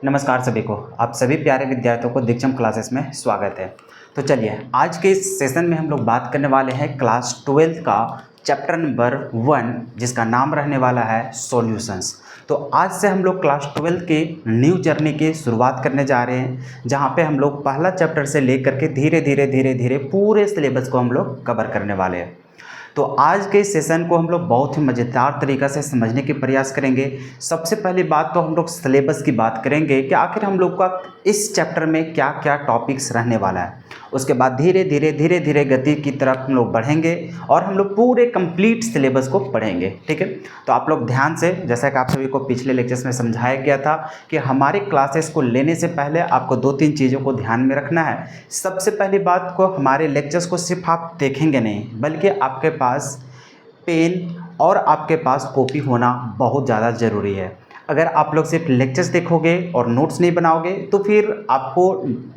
नमस्कार सभी को। आप सभी प्यारे विद्यार्थियों को दीक्षम क्लासेस में स्वागत है। तो चलिए आज के इस सेशन में हम लोग बात करने वाले हैं क्लास 12 का चैप्टर नंबर 1 जिसका नाम रहने वाला है सॉल्यूशंस। तो आज से हम लोग क्लास 12 के न्यू जर्नी की शुरुआत करने जा रहे हैं, जहां पे हम लोग पहला चैप्टर से लेकर के धीरे धीरे पूरे सिलेबस को हम लोग कवर करने वाले हैं। तो आज के सेशन को हम लोग बहुत ही मज़ेदार तरीक़ा से समझने की प्रयास करेंगे। सबसे पहली बात तो हम लोग सिलेबस की बात करेंगे कि आखिर हम लोग का इस चैप्टर में क्या क्या टॉपिक्स रहने वाला है। उसके बाद धीरे धीरे गति की तरफ हम लोग बढ़ेंगे और हम लोग पूरे कंप्लीट सिलेबस को पढ़ेंगे। ठीक है, तो आप लोग ध्यान से, जैसा कि आप सभी को पिछले लेक्चर्स में समझाया गया था कि हमारे क्लासेस को लेने से पहले आपको 2-3 चीज़ों को ध्यान में रखना है। सबसे पहली बात को, हमारे लेक्चर्स को सिर्फ आप देखेंगे नहीं, बल्कि आपके पास पेन और आपके पास कॉपी होना बहुत ज़्यादा ज़रूरी है। अगर आप लोग सिर्फ लेक्चर्स देखोगे और नोट्स नहीं बनाओगे तो फिर आपको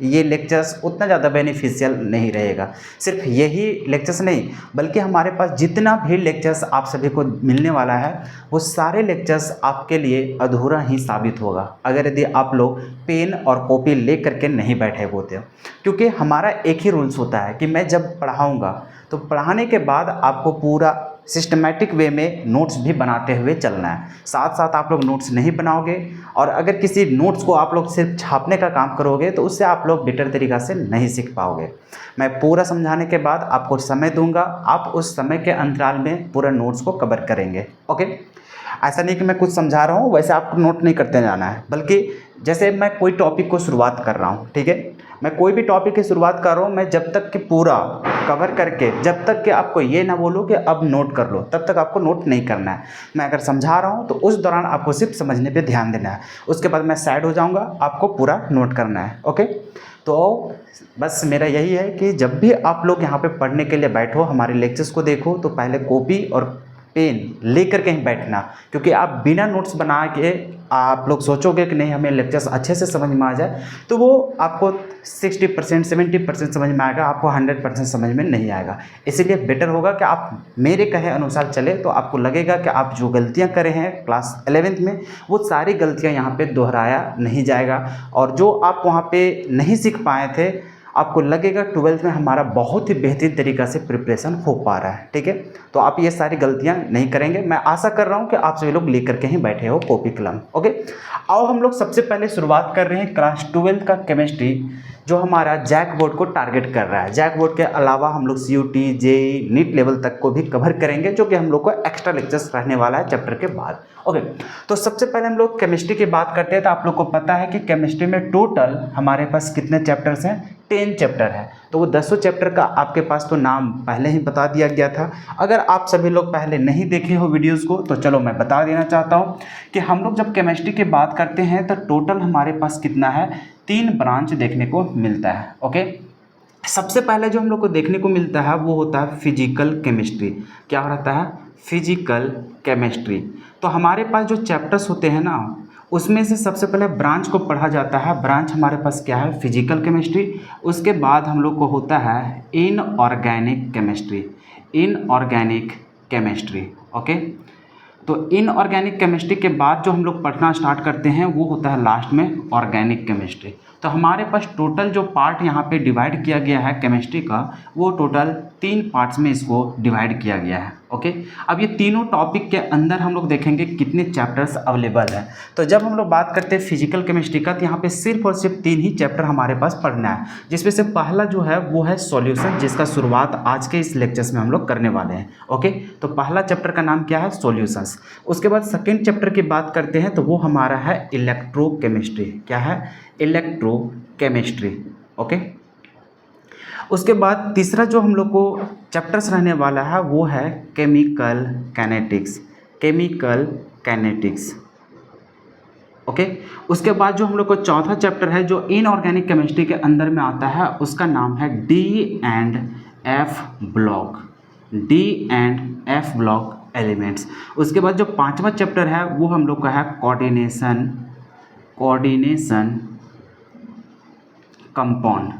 ये लेक्चर्स उतना ज़्यादा बेनिफिशियल नहीं रहेगा। सिर्फ यही लेक्चर्स नहीं, बल्कि हमारे पास जितना भी लेक्चर्स आप सभी को मिलने वाला है वो सारे लेक्चर्स आपके लिए अधूरा ही साबित होगा अगर यदि आप लोग पेन और कॉपी ले करके नहीं बैठे होते। क्योंकि हमारा एक ही रूल्स होता है कि मैं जब पढ़ाऊँगा तो पढ़ाने के बाद आपको पूरा सिस्टमैटिक वे में नोट्स भी बनाते हुए चलना है। साथ साथ आप लोग नोट्स नहीं बनाओगे और अगर किसी नोट्स को आप लोग सिर्फ छापने का काम करोगे तो उससे आप लोग बेटर तरीक़ा से नहीं सीख पाओगे। मैं पूरा समझाने के बाद आपको समय दूंगा, आप उस समय के अंतराल में पूरा नोट्स को कवर करेंगे। ओके, ऐसा नहीं कि मैं कुछ समझा रहा हूँ वैसे आपको नोट नहीं करते जाना है, बल्कि जैसे मैं कोई टॉपिक को शुरुआत कर रहा हूँ, ठीक है, मैं कोई भी टॉपिक की शुरुआत कर रहा हूँ, मैं जब तक कि पूरा कवर करके, जब तक कि आपको ये ना बोलूँ कि अब नोट कर लो, तब तक आपको नोट नहीं करना है। मैं अगर समझा रहा हूँ तो उस दौरान आपको सिर्फ समझने पे ध्यान देना है। उसके बाद मैं साइड हो जाऊँगा, आपको पूरा नोट करना है। ओके, तो बस मेरा यही है कि जब भी आप लोग यहाँ पे पढ़ने के लिए बैठो, हमारे लेक्चर्स को देखो, तो पहले कॉपी और पेन लेकर कहीं बैठना। क्योंकि आप बिना नोट्स बना के आप लोग सोचोगे कि नहीं हमें लेक्चर्स अच्छे से समझ में आ जाए, तो वो आपको 60% 70% समझ में आएगा, आपको 100% समझ में नहीं आएगा। इसीलिए बेटर होगा कि आप मेरे कहे अनुसार चले, तो आपको लगेगा कि आप जो गलतियां करे हैं क्लास 11th में वो सारी गलतियां यहाँ पे दोहराया नहीं जाएगा, और जो आप वहाँ पे नहीं सीख पाए थे आपको लगेगा 12th में हमारा बहुत ही बेहतरीन तरीक़ा से प्रिपरेशन हो पा रहा है। ठीक है, तो आप ये सारी गलतियां नहीं करेंगे। मैं आशा कर रहा हूं कि आप सभी लोग लेकर के ही बैठे हो कॉपी कलम। ओके, आओ हम लोग सबसे पहले शुरुआत कर रहे हैं क्लास 12 का केमिस्ट्री, जो हमारा जैक बोर्ड को टारगेट कर रहा है। जैक बोर्ड के अलावा हम लोग CUT, JEE, नीट लेवल तक को भी कवर करेंगे, जो कि हम लोग को एक्स्ट्रा लेक्चर्स रहने वाला है चैप्टर के बाद। ओके, तो सबसे पहले हम लोग केमिस्ट्री की बात करते हैं। तो आप लोग को पता है कि केमिस्ट्री में टोटल हमारे पास कितने चैप्टर्स हैं? 10 चैप्टर है। तो वो 10 चैप्टर का आपके पास तो नाम पहले ही बता दिया गया था। अगर आप सभी लोग पहले नहीं देखे हो वीडियोस को तो चलो मैं बता देना चाहता हूँ कि हम लोग जब केमिस्ट्री की बात करते हैं तो टोटल हमारे पास कितना है? 3 ब्रांच देखने को मिलता है। ओके, सबसे पहले जो हम लोग को देखने को मिलता है वो होता है फिजिकल केमिस्ट्री। क्या रहता है? Physical chemistry. तो हमारे पास जो चैप्टर्स होते हैं ना, उसमें से सबसे पहले ब्रांच को पढ़ा जाता है। ब्रांच हमारे पास क्या है? Physical chemistry. उसके बाद हम लोग को होता है inorganic chemistry. Inorganic chemistry. Okay, तो इनऑर्गेनिक केमिस्ट्री के बाद जो हम लोग पढ़ना स्टार्ट करते हैं वो होता है लास्ट में ऑर्गेनिक केमिस्ट्री। तो हमारे पास टोटल जो पार्ट यहाँ पे डिवाइड किया गया है केमिस्ट्री का, वो टोटल 3 पार्ट्स में इसको डिवाइड किया गया है। ओके, अब ये तीनों टॉपिक के अंदर हम लोग देखेंगे कितने चैप्टर्स अवेलेबल हैं। तो जब हम लोग बात करते हैं फिजिकल केमिस्ट्री का, तो यहाँ पे सिर्फ और सिर्फ 3 ही चैप्टर हमारे पास पढ़ना है, जिसमें से पहला जो है वो है सॉल्यूशन, जिसका शुरुआत आज के इस लेक्चर्स में हम लोग करने वाले हैं। ओके, तो पहला चैप्टर का नाम क्या है? सॉल्यूशंस। उसके बाद सेकेंड चैप्टर की बात करते हैं तो वो हमारा है इलेक्ट्रोकेमिस्ट्री। क्या है? इलेक्ट्रोकेमिस्ट्री। ओके, उसके बाद तीसरा जो हम लोग को चैप्टर्स रहने वाला है वो है chemical kinetics. Chemical kinetics. Okay, उसके बाद जो हम लोग को चौथा चैप्टर है जो इनऑर्गेनिक केमिस्ट्री के अंदर में आता है, उसका नाम है D&F block. D&F block elements. उसके बाद जो पांचवा चैप्टर है वो हम लोग का है कोऑर्डिनेशन कंपाउंड।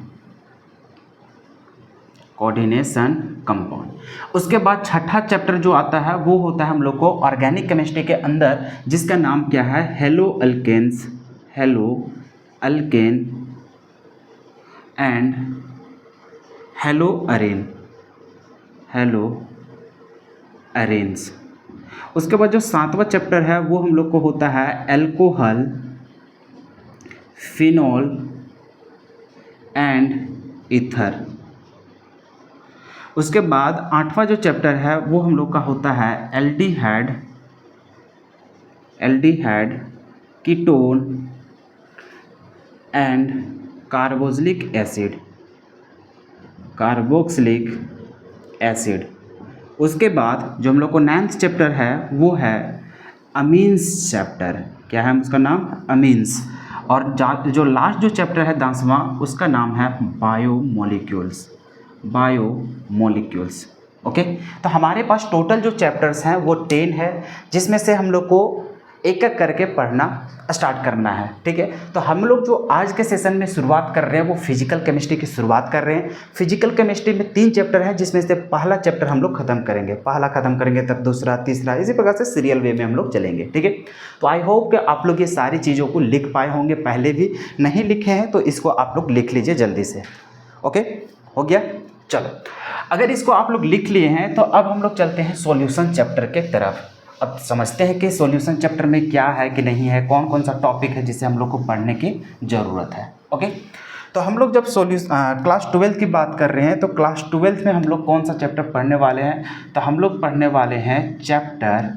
Coordination compound. उसके बाद छठा चैप्टर जो आता है वो होता है हम लोग को ऑर्गेनिक केमिस्ट्री के अंदर, जिसका नाम क्या है? Hello alkanes. Hello alkene and hello arenes. उसके बाद जो 7वां चैप्टर है वो हम लोग को होता है एल्कोहल, फिनॉल एंड ईथर। उसके बाद 8वां जो चैप्टर है वो हम लोग का होता है aldehyde, ketone and carboxylic acid. उसके बाद जो हम लोग को 9th चैप्टर है वो है अमीन्स चैप्टर। क्या है उसका नाम? अमीन्स। और जो लास्ट जो चैप्टर है 10वां उसका नाम है बायोमोलिक्यूल्स। ओके, तो हमारे पास टोटल जो चैप्टर्स हैं वो 10 है, जिसमें से हम लोग को एक एक करके पढ़ना स्टार्ट करना है। ठीक है, तो हम लोग जो आज के सेशन में शुरुआत कर रहे हैं वो फिजिकल केमिस्ट्री की शुरुआत कर रहे हैं। फिजिकल केमिस्ट्री में 3 चैप्टर हैं, जिसमें से पहला चैप्टर हम लोग खत्म करेंगे, तब दूसरा, तीसरा, इसी प्रकार से सीरियल वे में हम लोग चलेंगे। ठीक है, तो आई होप कि आप लोग ये सारी चीज़ों को लिख पाए होंगे। पहले भी नहीं लिखे हैं तो इसको आप लोग लिख लीजिए जल्दी से। ओके, हो गया? चलो, अगर इसको आप लोग लिख लिए हैं तो अब हम लोग चलते हैं सॉल्यूशन चैप्टर के तरफ। अब समझते हैं कि सॉल्यूशन चैप्टर में क्या है कि नहीं है, कौन कौन सा टॉपिक है जिसे हम लोग को पढ़ने की ज़रूरत है। ओके, तो हम लोग जब क्लास 12 की बात कर रहे हैं तो क्लास 12 में हम लोग कौन सा चैप्टर पढ़ने वाले हैं? तो हम लोग पढ़ने वाले हैं चैप्टर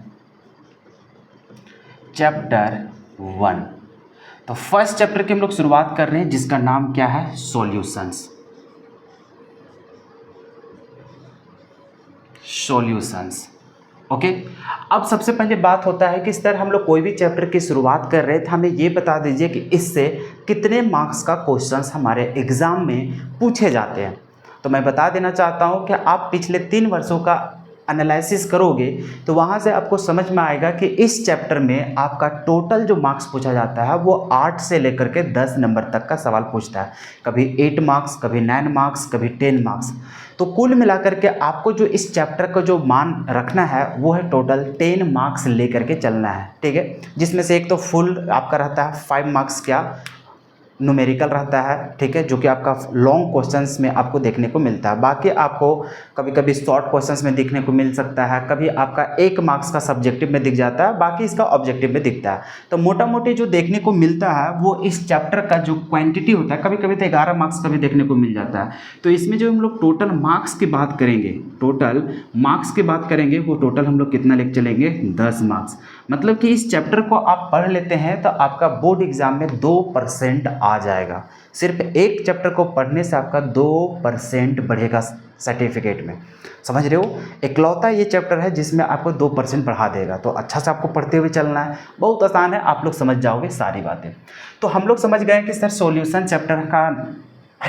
1। तो फर्स्ट चैप्टर की हम लोग शुरुआत कर रहे हैं, जिसका नाम क्या है? सॉल्यूशंस। ओके, अब सबसे पहले बात होता है कि इस तरह हम लोग कोई भी चैप्टर की शुरुआत कर रहे हैं तो हमें ये बता दीजिए कि इससे कितने मार्क्स का क्वेश्चंस हमारे एग्ज़ाम में पूछे जाते हैं। तो मैं बता देना चाहता हूँ कि आप पिछले 3 वर्षों का एनालिसिस करोगे तो वहाँ से आपको समझ में आएगा कि इस चैप्टर में आपका टोटल जो मार्क्स पूछा जाता है वो 8 से लेकर के 10 नंबर तक का सवाल पूछता है। कभी 8 मार्क्स, कभी 9 मार्क्स, कभी 10 मार्क्स। तो कुल मिलाकर के आपको जो इस चैप्टर का जो मान रखना है वो है टोटल 10 मार्क्स लेकर के चलना है। ठीक है, जिसमें से एक तो फुल आपका रहता है 5 मार्क्स क्या न्यूमेरिकल रहता है। ठीक है, जो कि आपका लॉन्ग क्वेश्चंस में आपको देखने को मिलता है। बाकी आपको कभी कभी शॉर्ट क्वेश्चंस में देखने को मिल सकता है, कभी आपका 1 मार्क्स का सब्जेक्टिव में दिख जाता है, बाकी इसका ऑब्जेक्टिव में दिखता है। तो मोटा मोटी जो देखने को मिलता है वो इस चैप्टर का जो क्वांटिटी होता है, कभी कभी तो 11 मार्क्स का भी देखने को मिल जाता है। तो इसमें जो हम लोग टोटल मार्क्स की बात करेंगे वो टोटल हम लोग कितना लेकर चलेंगे? 10 मार्क्स। मतलब कि इस चैप्टर को आप पढ़ लेते हैं तो आपका बोर्ड एग्जाम में 2% आ जाएगा। सिर्फ एक चैप्टर को पढ़ने से आपका 2% बढ़ेगा सर्टिफिकेट में। समझ रहे हो? इकलौता ये चैप्टर है जिसमें आपको 2% बढ़ा देगा। तो अच्छा से आपको पढ़ते हुए चलना है, बहुत आसान है, आप लोग समझ जाओगे सारी बातें। तो हम लोग समझ गए कि सर सॉल्यूशन चैप्टर का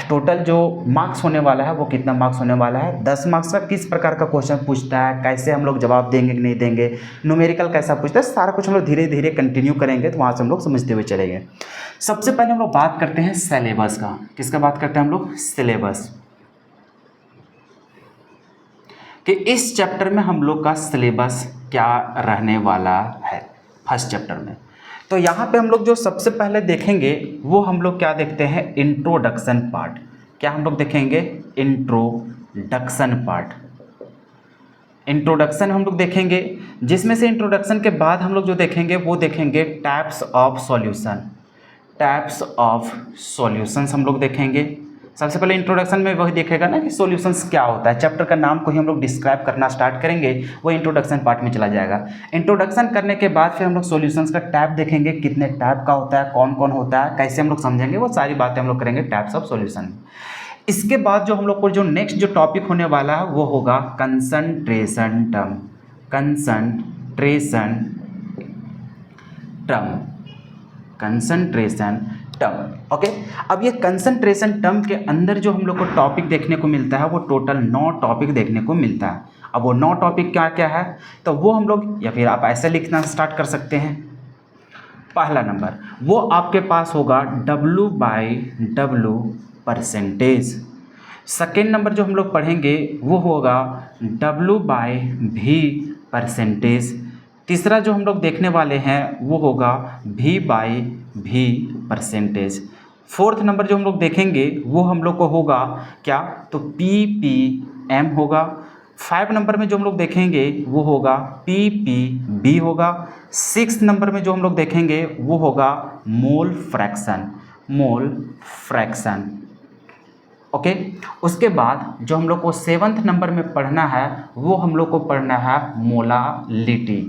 टोटल जो मार्क्स होने वाला है वो कितना मार्क्स होने वाला है? 10 मार्क्स का। किस प्रकार का क्वेश्चन पूछता है, कैसे हम लोग जवाब देंगे कि नहीं देंगे, न्यूमेरिकल कैसा पूछता है, सारा कुछ हम लोग धीरे धीरे कंटिन्यू करेंगे, तो वहाँ से हम लोग समझते हुए चलेंगे। सबसे पहले हम लोग बात करते हैं सिलेबस का। किसका बात करते हैं हम लोग? सिलेबस। कि इस चैप्टर में हम लोग का सिलेबस क्या रहने वाला है फर्स्ट चैप्टर में। तो यहाँ पे हम लोग जो सबसे पहले देखेंगे वो हम लोग क्या देखते हैं? Introduction part. क्या हम लोग देखेंगे? Introduction part. इंट्रोडक्शन हम लोग देखेंगे, जिसमें से इंट्रोडक्शन के बाद हम लोग जो देखेंगे वो देखेंगे टाइप्स ऑफ सॉल्यूशंस हम लोग देखेंगे। सबसे पहले इंट्रोडक्शन में वही देखेगा ना कि सॉल्यूशंस क्या होता है। चैप्टर का नाम को ही हम लोग डिस्क्राइब करना स्टार्ट करेंगे, वो इंट्रोडक्शन पार्ट में चला जाएगा। इंट्रोडक्शन करने के बाद फिर हम लोग सॉल्यूशंस का टाइप देखेंगे, कितने टाइप का होता है, कौन कौन होता है, कैसे हम लोग समझेंगे, वो सारी बातें हम लोग करेंगे टाइप्स ऑफ सॉल्यूशन। इसके बाद जो हम लोग को जो नेक्स्ट जो टॉपिक होने वाला है वो होगा कंसंट्रेशन टर्म। ओके, अब ये कंसंट्रेशन टर्म के अंदर जो हम लोग को टॉपिक देखने को मिलता है वो टोटल 9 टॉपिक देखने को मिलता है। अब वो 9 टॉपिक क्या क्या है तो वो हम लोग, या फिर आप ऐसे लिखना स्टार्ट कर सकते हैं। पहला नंबर वो आपके पास होगा W/W परसेंटेज। सेकेंड नंबर जो हम लोग पढ़ेंगे वो होगा W/V परसेंटेज। तीसरा जो हम लोग देखने वाले हैं वो होगा V/V परसेंटेज। फोर्थ नंबर जो हम लोग देखेंगे वो हम लोग को होगा क्या, तो PPM होगा। 5 नंबर में जो हम लोग देखेंगे वो होगा PPB होगा। 6 नंबर में जो हम लोग देखेंगे वो होगा mole fraction, mole fraction. Okay, उसके बाद जो हम लोग को 7th नंबर में पढ़ना है वो हम लोग को पढ़ना है मोलालिटी,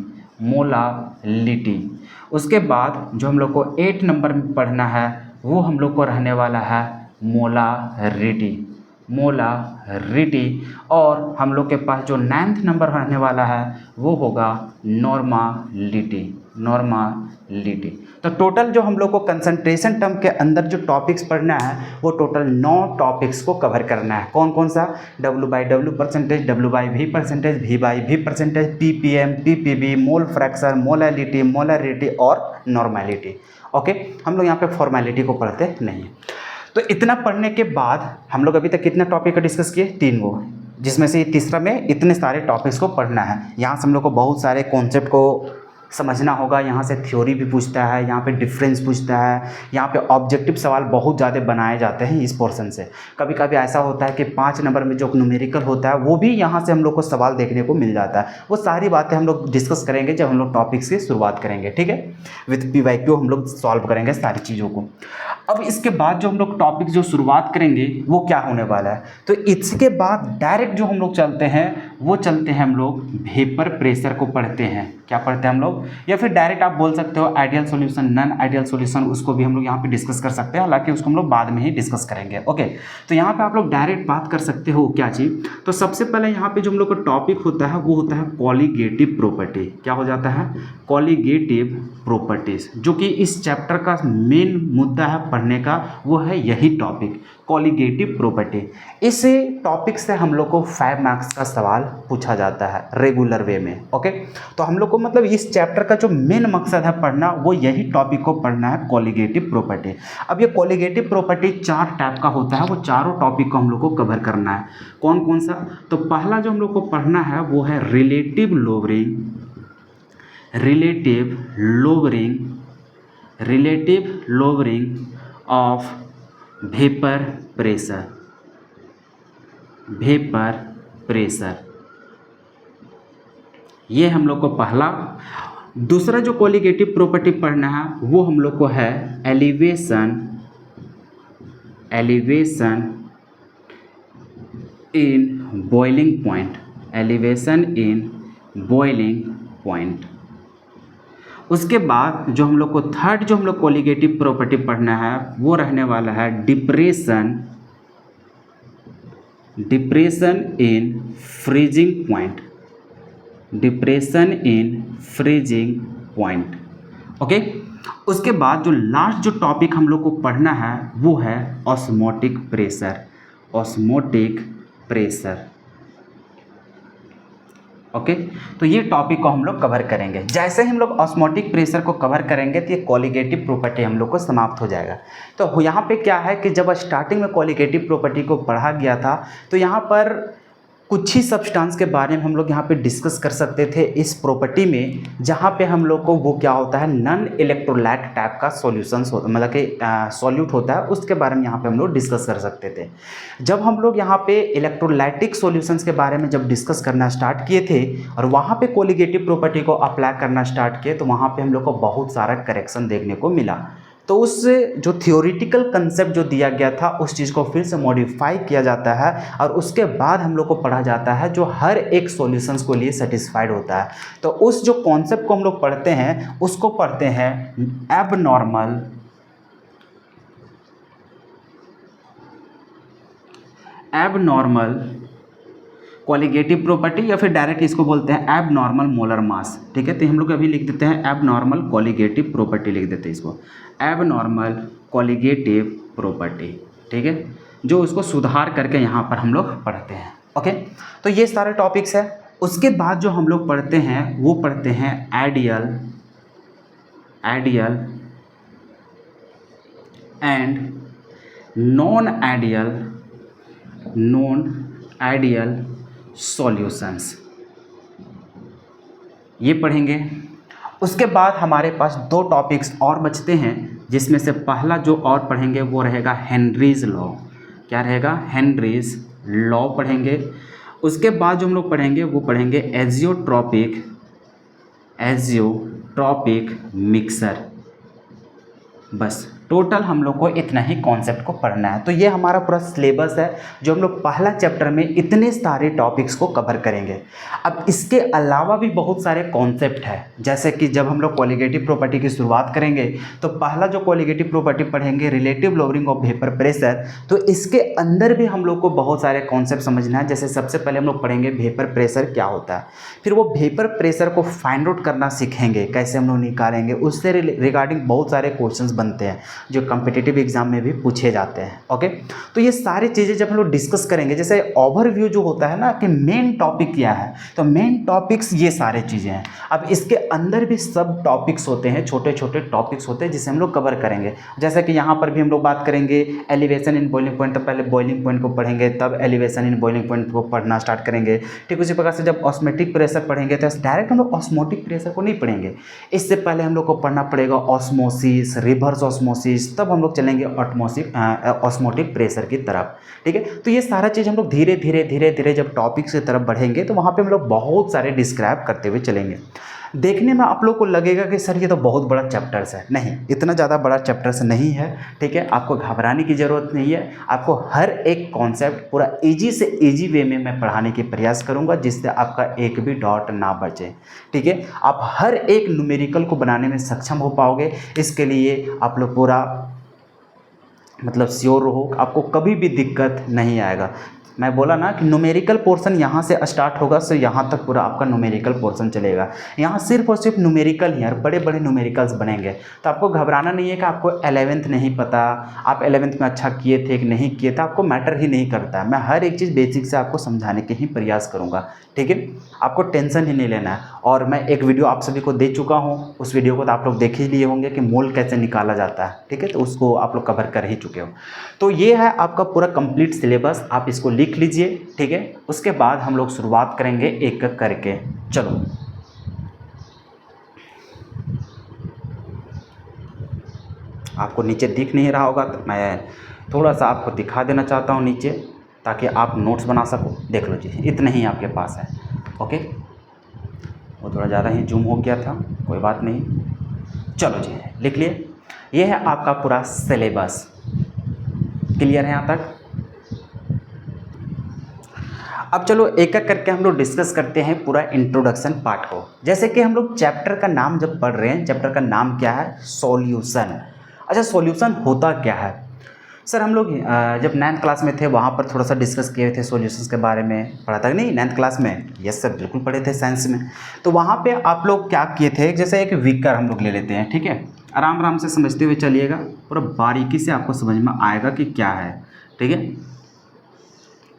मोलालिटी। उसके बाद जो हम लोग को 8 नंबर में पढ़ना है वो हम लोग को रहने वाला है मोलारिटी, मोलारिटी। और हम लोग के पास जो 9th नंबर रहने वाला है वो होगा नॉर्मालिटी, नॉर्मालिटी। तो टोटल जो हम लोग को कंसंट्रेशन टर्म के अंदर जो टॉपिक्स पढ़ना है वो टोटल 9 टॉपिक्स को कवर करना है। कौन कौन सा, W/W percentage, W/V percentage, V/V percentage, PPM, PPB, mole fraction, molality, molarity और नॉर्मेलिटी। ओके, हम लोग यहाँ पे फॉर्मेलिटी को पढ़ते नहीं हैं। तो इतना पढ़ने के बाद हम लोग अभी तक कितना टॉपिक का डिस्कस किए, 3 गो, जिसमें से तीसरा में इतने सारे टॉपिक्स को पढ़ना है। यहाँ से हम लोग को बहुत सारे कॉन्सेप्ट को समझना होगा। यहाँ से थ्योरी भी पूछता है, यहाँ पे डिफरेंस पूछता है, यहाँ पे ऑब्जेक्टिव सवाल बहुत ज़्यादा बनाए जाते हैं इस पोर्शन से। कभी कभी ऐसा होता है कि 5 नंबर में जो न्यूमेरिकल होता है वो भी यहाँ से हम लोग को सवाल देखने को मिल जाता है। वो सारी बातें हम लोग डिस्कस करेंगे जब हम लोग टॉपिक्स की शुरुआत करेंगे, ठीक है। विथ PYQ हम लोग सॉल्व करेंगे सारी चीज़ों को। अब इसके बाद जो हम लोग टॉपिक जो शुरुआत करेंगे वो क्या होने वाला है, तो इसके बाद डायरेक्ट जो हम लोग चलते हैं वो चलते हैं हम लोग वेपर प्रेशर को पढ़ते हैं। क्या पढ़ते हैं हम लोग, या फिर डायरेक्ट आप बोल सकते हो ideal solution, non ideal solution, उसको भी हम लोग यहाँ पे डिस्कस कर सकते हैं। हालांकि उसको हम लोग बाद में ही डिस्कस करेंगे। ओके, तो यहाँ पे आप लोग डायरेक्ट बात कर सकते हो क्या चीज़, तो सबसे पहले यहाँ पे जो हम लोग का टॉपिक होता है वो होता है कॉलिगेटिव प्रॉपर्टी। क्या हो जाता है, कॉलिगेटिव प्रॉपर्टीज, जो कि इस चैप्टर का मेन मुद्दा है पढ़ने का, वो है यही टॉपिक कॉलिगेटिव प्रॉपर्टी। इस टॉपिक से हम लोग को 5 मार्क्स का सवाल पूछा जाता है रेगुलर वे में। ओके, तो हम लोग को मतलब इस चैप्टर का जो मेन मकसद है पढ़ना वो यही टॉपिक को पढ़ना है, कॉलिगेटिव प्रॉपर्टी। अब ये कॉलिगेटिव प्रॉपर्टी 4 टाइप का होता है, वो चारों टॉपिक को हम लोग को कवर करना है। कौन कौन सा, तो पहला जो हम लोग को पढ़ना है वो है relative lowering, relative lowering, relative lowering of vapour pressure, vapour pressure, ये हम लोग को पहला। दूसरा जो कॉलिगेटिव प्रॉपर्टी पढ़ना है वो हम लोग को है elevation, elevation in boiling point, elevation in boiling point. उसके बाद जो हम लोग को थर्ड जो हम लोग कॉलिगेटिव प्रॉपर्टी पढ़ना है वो रहने वाला है depression, depression in freezing point, depression in freezing point. Okay, उसके बाद जो लास्ट जो टॉपिक हम लोग को पढ़ना है वो है osmotic pressure, osmotic pressure. Okay, तो ये टॉपिक को हम लोग कवर करेंगे। जैसे हम लोग ऑस्मोटिक प्रेशर को कवर करेंगे तो ये कॉलिगेटिव प्रॉपर्टी हम लोग को समाप्त हो जाएगा। तो यहाँ पे क्या है कि जब स्टार्टिंग में कॉलिगेटिव प्रॉपर्टी को पढ़ा गया था तो यहाँ पर कुछ ही सब्सटेंस के बारे में हम लोग यहाँ पे डिस्कस कर सकते थे इस प्रॉपर्टी में, जहाँ पे हम लोग को वो क्या होता है, नॉन इलेक्ट्रोलाइट टाइप का सॉल्यूशंस होता, मतलब कि सॉल्यूट होता है, उसके बारे में यहाँ पे हम लोग डिस्कस कर सकते थे। जब हम लोग यहाँ पे इलेक्ट्रोलाइटिक सॉल्यूशंस के बारे में जब डिस्कस करना स्टार्ट किए थे और वहाँ पे कॉलिगेटिव प्रॉपर्टी को अप्लाई करना स्टार्ट किए तो वहाँ पे हम लोग को बहुत सारा करेक्शन देखने को मिला। तो उस जो थियोरिटिकल कंसेप्ट जो दिया गया था उस चीज़ को फिर से मॉडिफाई किया जाता है और उसके बाद हम लोग को पढ़ा जाता है जो हर एक सॉल्यूशंस को लिए सेटिस्फाइड होता है। तो उस जो कॉन्सेप्ट को हम लोग पढ़ते हैं उसको पढ़ते हैं एबनॉर्मल, एबनॉर्मल कॉलिगेटिव प्रॉपर्टी, या फिर डायरेक्ट इसको बोलते हैं एबनॉर्मल मोलर मास। ठीक है, तो हम लोग अभी लिख देते हैं एबनॉर्मल कॉलिगेटिव प्रॉपर्टी, लिख देते हैं इसको एबनॉर्मल कॉलिगेटिव प्रॉपर्टी। ठीक है, जो उसको सुधार करके यहाँ पर हम लोग पढ़ते हैं। ओके, तो ये सारे टॉपिक्स है। उसके बाद जो हम लोग पढ़ते हैं वो पढ़ते हैं ideal, ideal and non ideal, non ideal solutions, ये पढ़ेंगे। उसके बाद हमारे पास दो टॉपिक्स और बचते हैं, जिसमें से पहला जो और पढ़ेंगे वो रहेगा हेनरीज लॉ। क्या रहेगा? हेनरीज लॉ पढ़ेंगे। उसके बाद जो हम लोग पढ़ेंगे वो पढ़ेंगे एजियोट्रॉपिक मिक्सर। बस टोटल हम लोग को इतना ही कॉन्सेप्ट को पढ़ना है। तो ये हमारा पूरा सिलेबस है जो हम लोग पहला चैप्टर में इतने सारे टॉपिक्स को कवर करेंगे। अब इसके अलावा भी बहुत सारे कॉन्सेप्ट हैं, जैसे कि जब हम लोग कोलिगेटिव प्रॉपर्टी की शुरुआत करेंगे तो पहला जो कोलिगेटिव प्रॉपर्टी पढ़ेंगे relative lowering of vapour pressure. तो इसके अंदर भी हम लोग को बहुत सारे कॉन्सेप्ट समझना है। जैसे सबसे पहले हम लोग पढ़ेंगे वेपर प्रेशर क्या होता है, फिर वो वेपर प्रेशर को फाइंड आउट करना सीखेंगे, कैसे हम लोग निकालेंगे। उससे रिगार्डिंग बहुत सारे क्वेश्चंस बनते हैं जो कॉम्पिटिटिव एग्जाम में भी पूछे जाते हैं। ओके, तो ये सारी चीज़ें जब हम लोग डिस्कस करेंगे, जैसे ओवरव्यू जो होता है ना कि मेन टॉपिक क्या है, तो मेन टॉपिक्स ये सारे चीज़ें हैं। अब इसके अंदर भी सब टॉपिक्स होते हैं, छोटे छोटे टॉपिक्स होते हैं जिसे हम लोग कवर करेंगे। जैसे कि यहाँ पर भी हम लोग बात करेंगे एलिवेशन इन बॉइलिंग पॉइंट, तो पहले बॉइलिंग पॉइंट को पढ़ेंगे, तब एलिवेशन इन बॉइलिंग पॉइंट को पढ़ना स्टार्ट करेंगे। ठीक उसी प्रकार से जब ऑस्मोटिक प्रेशर पढ़ेंगे तो डायरेक्ट हम लोग ऑस्मोटिक प्रेशर को नहीं पढ़ेंगे, इससे पहले हम लोग को पढ़ना पड़ेगा ऑस्मोसिस, रिवर्स ऑस्मोसिस, तब हम लोग चलेंगे ऑस्मोटिक प्रेशर की तरफ। ठीक है, तो ये सारा चीज़ हम लोग धीरे धीरे जब टॉपिक्स की तरफ बढ़ेंगे तो वहाँ पे हम लोग बहुत सारे डिस्क्राइब करते हुए चलेंगे। देखने में आप लोग को लगेगा कि सर ये तो बहुत बड़ा चैप्टर्स है, नहीं, इतना ज़्यादा बड़ा चैप्टर्स नहीं है। ठीक है, आपको घबराने की ज़रूरत नहीं है। आपको हर एक कॉन्सेप्ट पूरा ईजी से ईजी वे में मैं पढ़ाने की प्रयास करूंगा, जिससे आपका एक भी डाउट ना बचे। ठीक है, आप हर एक न्यूमेरिकल को बनाने में सक्षम हो पाओगे। इसके लिए आप लोग पूरा मतलब श्योर रहो, आपको कभी भी दिक्कत नहीं आएगा। मैं बोला ना कि न्यूमेरिकल पोर्शन यहाँ से स्टार्ट होगा, सो यहाँ तक पूरा आपका न्यूमेरिकल पोर्शन चलेगा। यहाँ सिर्फ और सिर्फ न्यूमेरिकल ही, बड़े बड़े न्यूमेरिकल्स बनेंगे। तो आपको घबराना नहीं है कि आपको 11th नहीं पता, आप 11th में अच्छा किए थे कि नहीं किए थे, आपको मैटर ही नहीं करता। मैं हर एक चीज़ बेसिक से आपको समझाने के ही प्रयास करूँगा। ठीक है, आपको टेंशन ही नहीं लेना है। और मैं एक वीडियो आप सभी को दे चुका हूँ, उस वीडियो को तो आप लोग देख ही लिए होंगे कि मोल कैसे निकाला जाता है। ठीक है, तो उसको आप लोग कवर कर ही चुके हो। तो ये है आपका पूरा कंप्लीट सिलेबस, आप इसको लिख लीजिए। ठीक है, उसके बाद हम लोग शुरुआत करेंगे एक एक करके। चलो, आपको नीचे दिख नहीं रहा होगा तो मैं थोड़ा सा आपको दिखा देना चाहता हूँ नीचे, ताकि आप नोट्स बना सको। देख लो जी, इतना ही आपके पास है। ओके, वो थोड़ा ज़्यादा ही जूम हो गया था, कोई बात नहीं। चलो जी, लिख लिए। ये है आपका पूरा सिलेबस। क्लियर है यहाँ तक? अब चलो एक एक करके हम लोग डिस्कस करते हैं पूरा इंट्रोडक्शन पार्ट को। जैसे कि हम लोग चैप्टर का नाम जब पढ़ रहे हैं, चैप्टर का नाम क्या है? सॉल्यूशन। अच्छा, सॉल्यूशन होता क्या है? सर हम लोग जब 9th क्लास में थे वहाँ पर थोड़ा सा डिस्कस किए थे सॉल्यूशंस के बारे में, पढ़ा था कि नहीं 9th क्लास में? यस सर, बिल्कुल पढ़े थे साइंस में। तो वहाँ पे आप लोग क्या किए थे, जैसे एक बीकर हम लोग ले लेते हैं। ठीक है, आराम आराम से समझते हुए चलिएगा, पूरा बारीकी से आपको समझ में आएगा कि क्या है। ठीक है,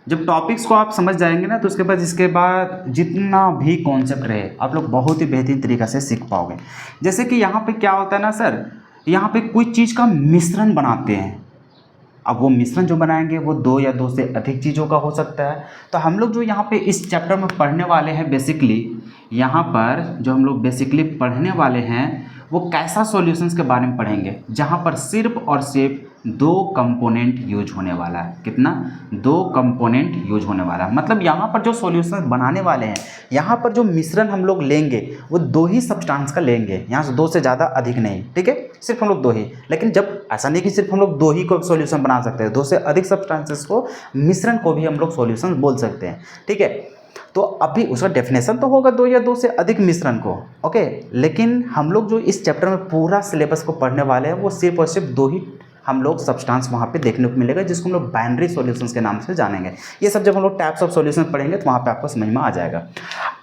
जब टॉपिक्स को आप समझ जाएंगे ना, तो उसके बाद इसके बाद जितना भी कॉन्सेप्ट रहे आप लोग बहुत ही बेहतरीन तरीक़ा से सीख पाओगे। जैसे कि यहाँ पे क्या होता है ना सर, यहाँ पे कोई चीज़ का मिश्रण बनाते हैं। अब वो मिश्रण जो बनाएंगे वो 2 या 2 से अधिक चीज़ों का हो सकता है। तो हम लोग जो यहाँ पे इस चैप्टर में पढ़ने वाले हैं, बेसिकली यहाँ पर जो हम लोग बेसिकली पढ़ने वाले हैं वो कैसा सॉल्यूशंस के बारे में पढ़ेंगे, जहाँ पर सिर्फ और सिर्फ 2 कंपोनेंट यूज होने वाला है। कितना? 2 कंपोनेंट यूज होने वाला है। मतलब यहाँ पर जो सॉल्यूशंस बनाने वाले हैं, यहाँ पर जो मिश्रण हम लोग लेंगे वो 2 ही सब्सटेंस का लेंगे, यहाँ से 2 से ज़्यादा अधिक नहीं। ठीक है, सिर्फ हम लोग 2 ही। लेकिन जब ऐसा नहीं कि सिर्फ हम लोग 2 ही को सॉल्यूशन बना सकते हैं, 2 से अधिक सब्सटेंसेस को, मिश्रण को भी हम लोग सॉल्यूशन बोल सकते हैं। ठीक है, तो अभी उसका डेफिनेशन तो होगा 2 या 2 से अधिक मिश्रण को। ओके, लेकिन हम लोग जो इस चैप्टर में पूरा सिलेबस को पढ़ने वाले हैं वो सिर्फ और सिर्फ 2 ही हम लोग सब्सटेंस वहाँ पे देखने को मिलेगा, जिसको हम लोग बाइनरी सॉल्यूशंस के नाम से जानेंगे। ये सब जब हम लोग टाइप्स ऑफ सॉल्यूशन पढ़ेंगे तो वहाँ पे आपको समझ में आ जाएगा।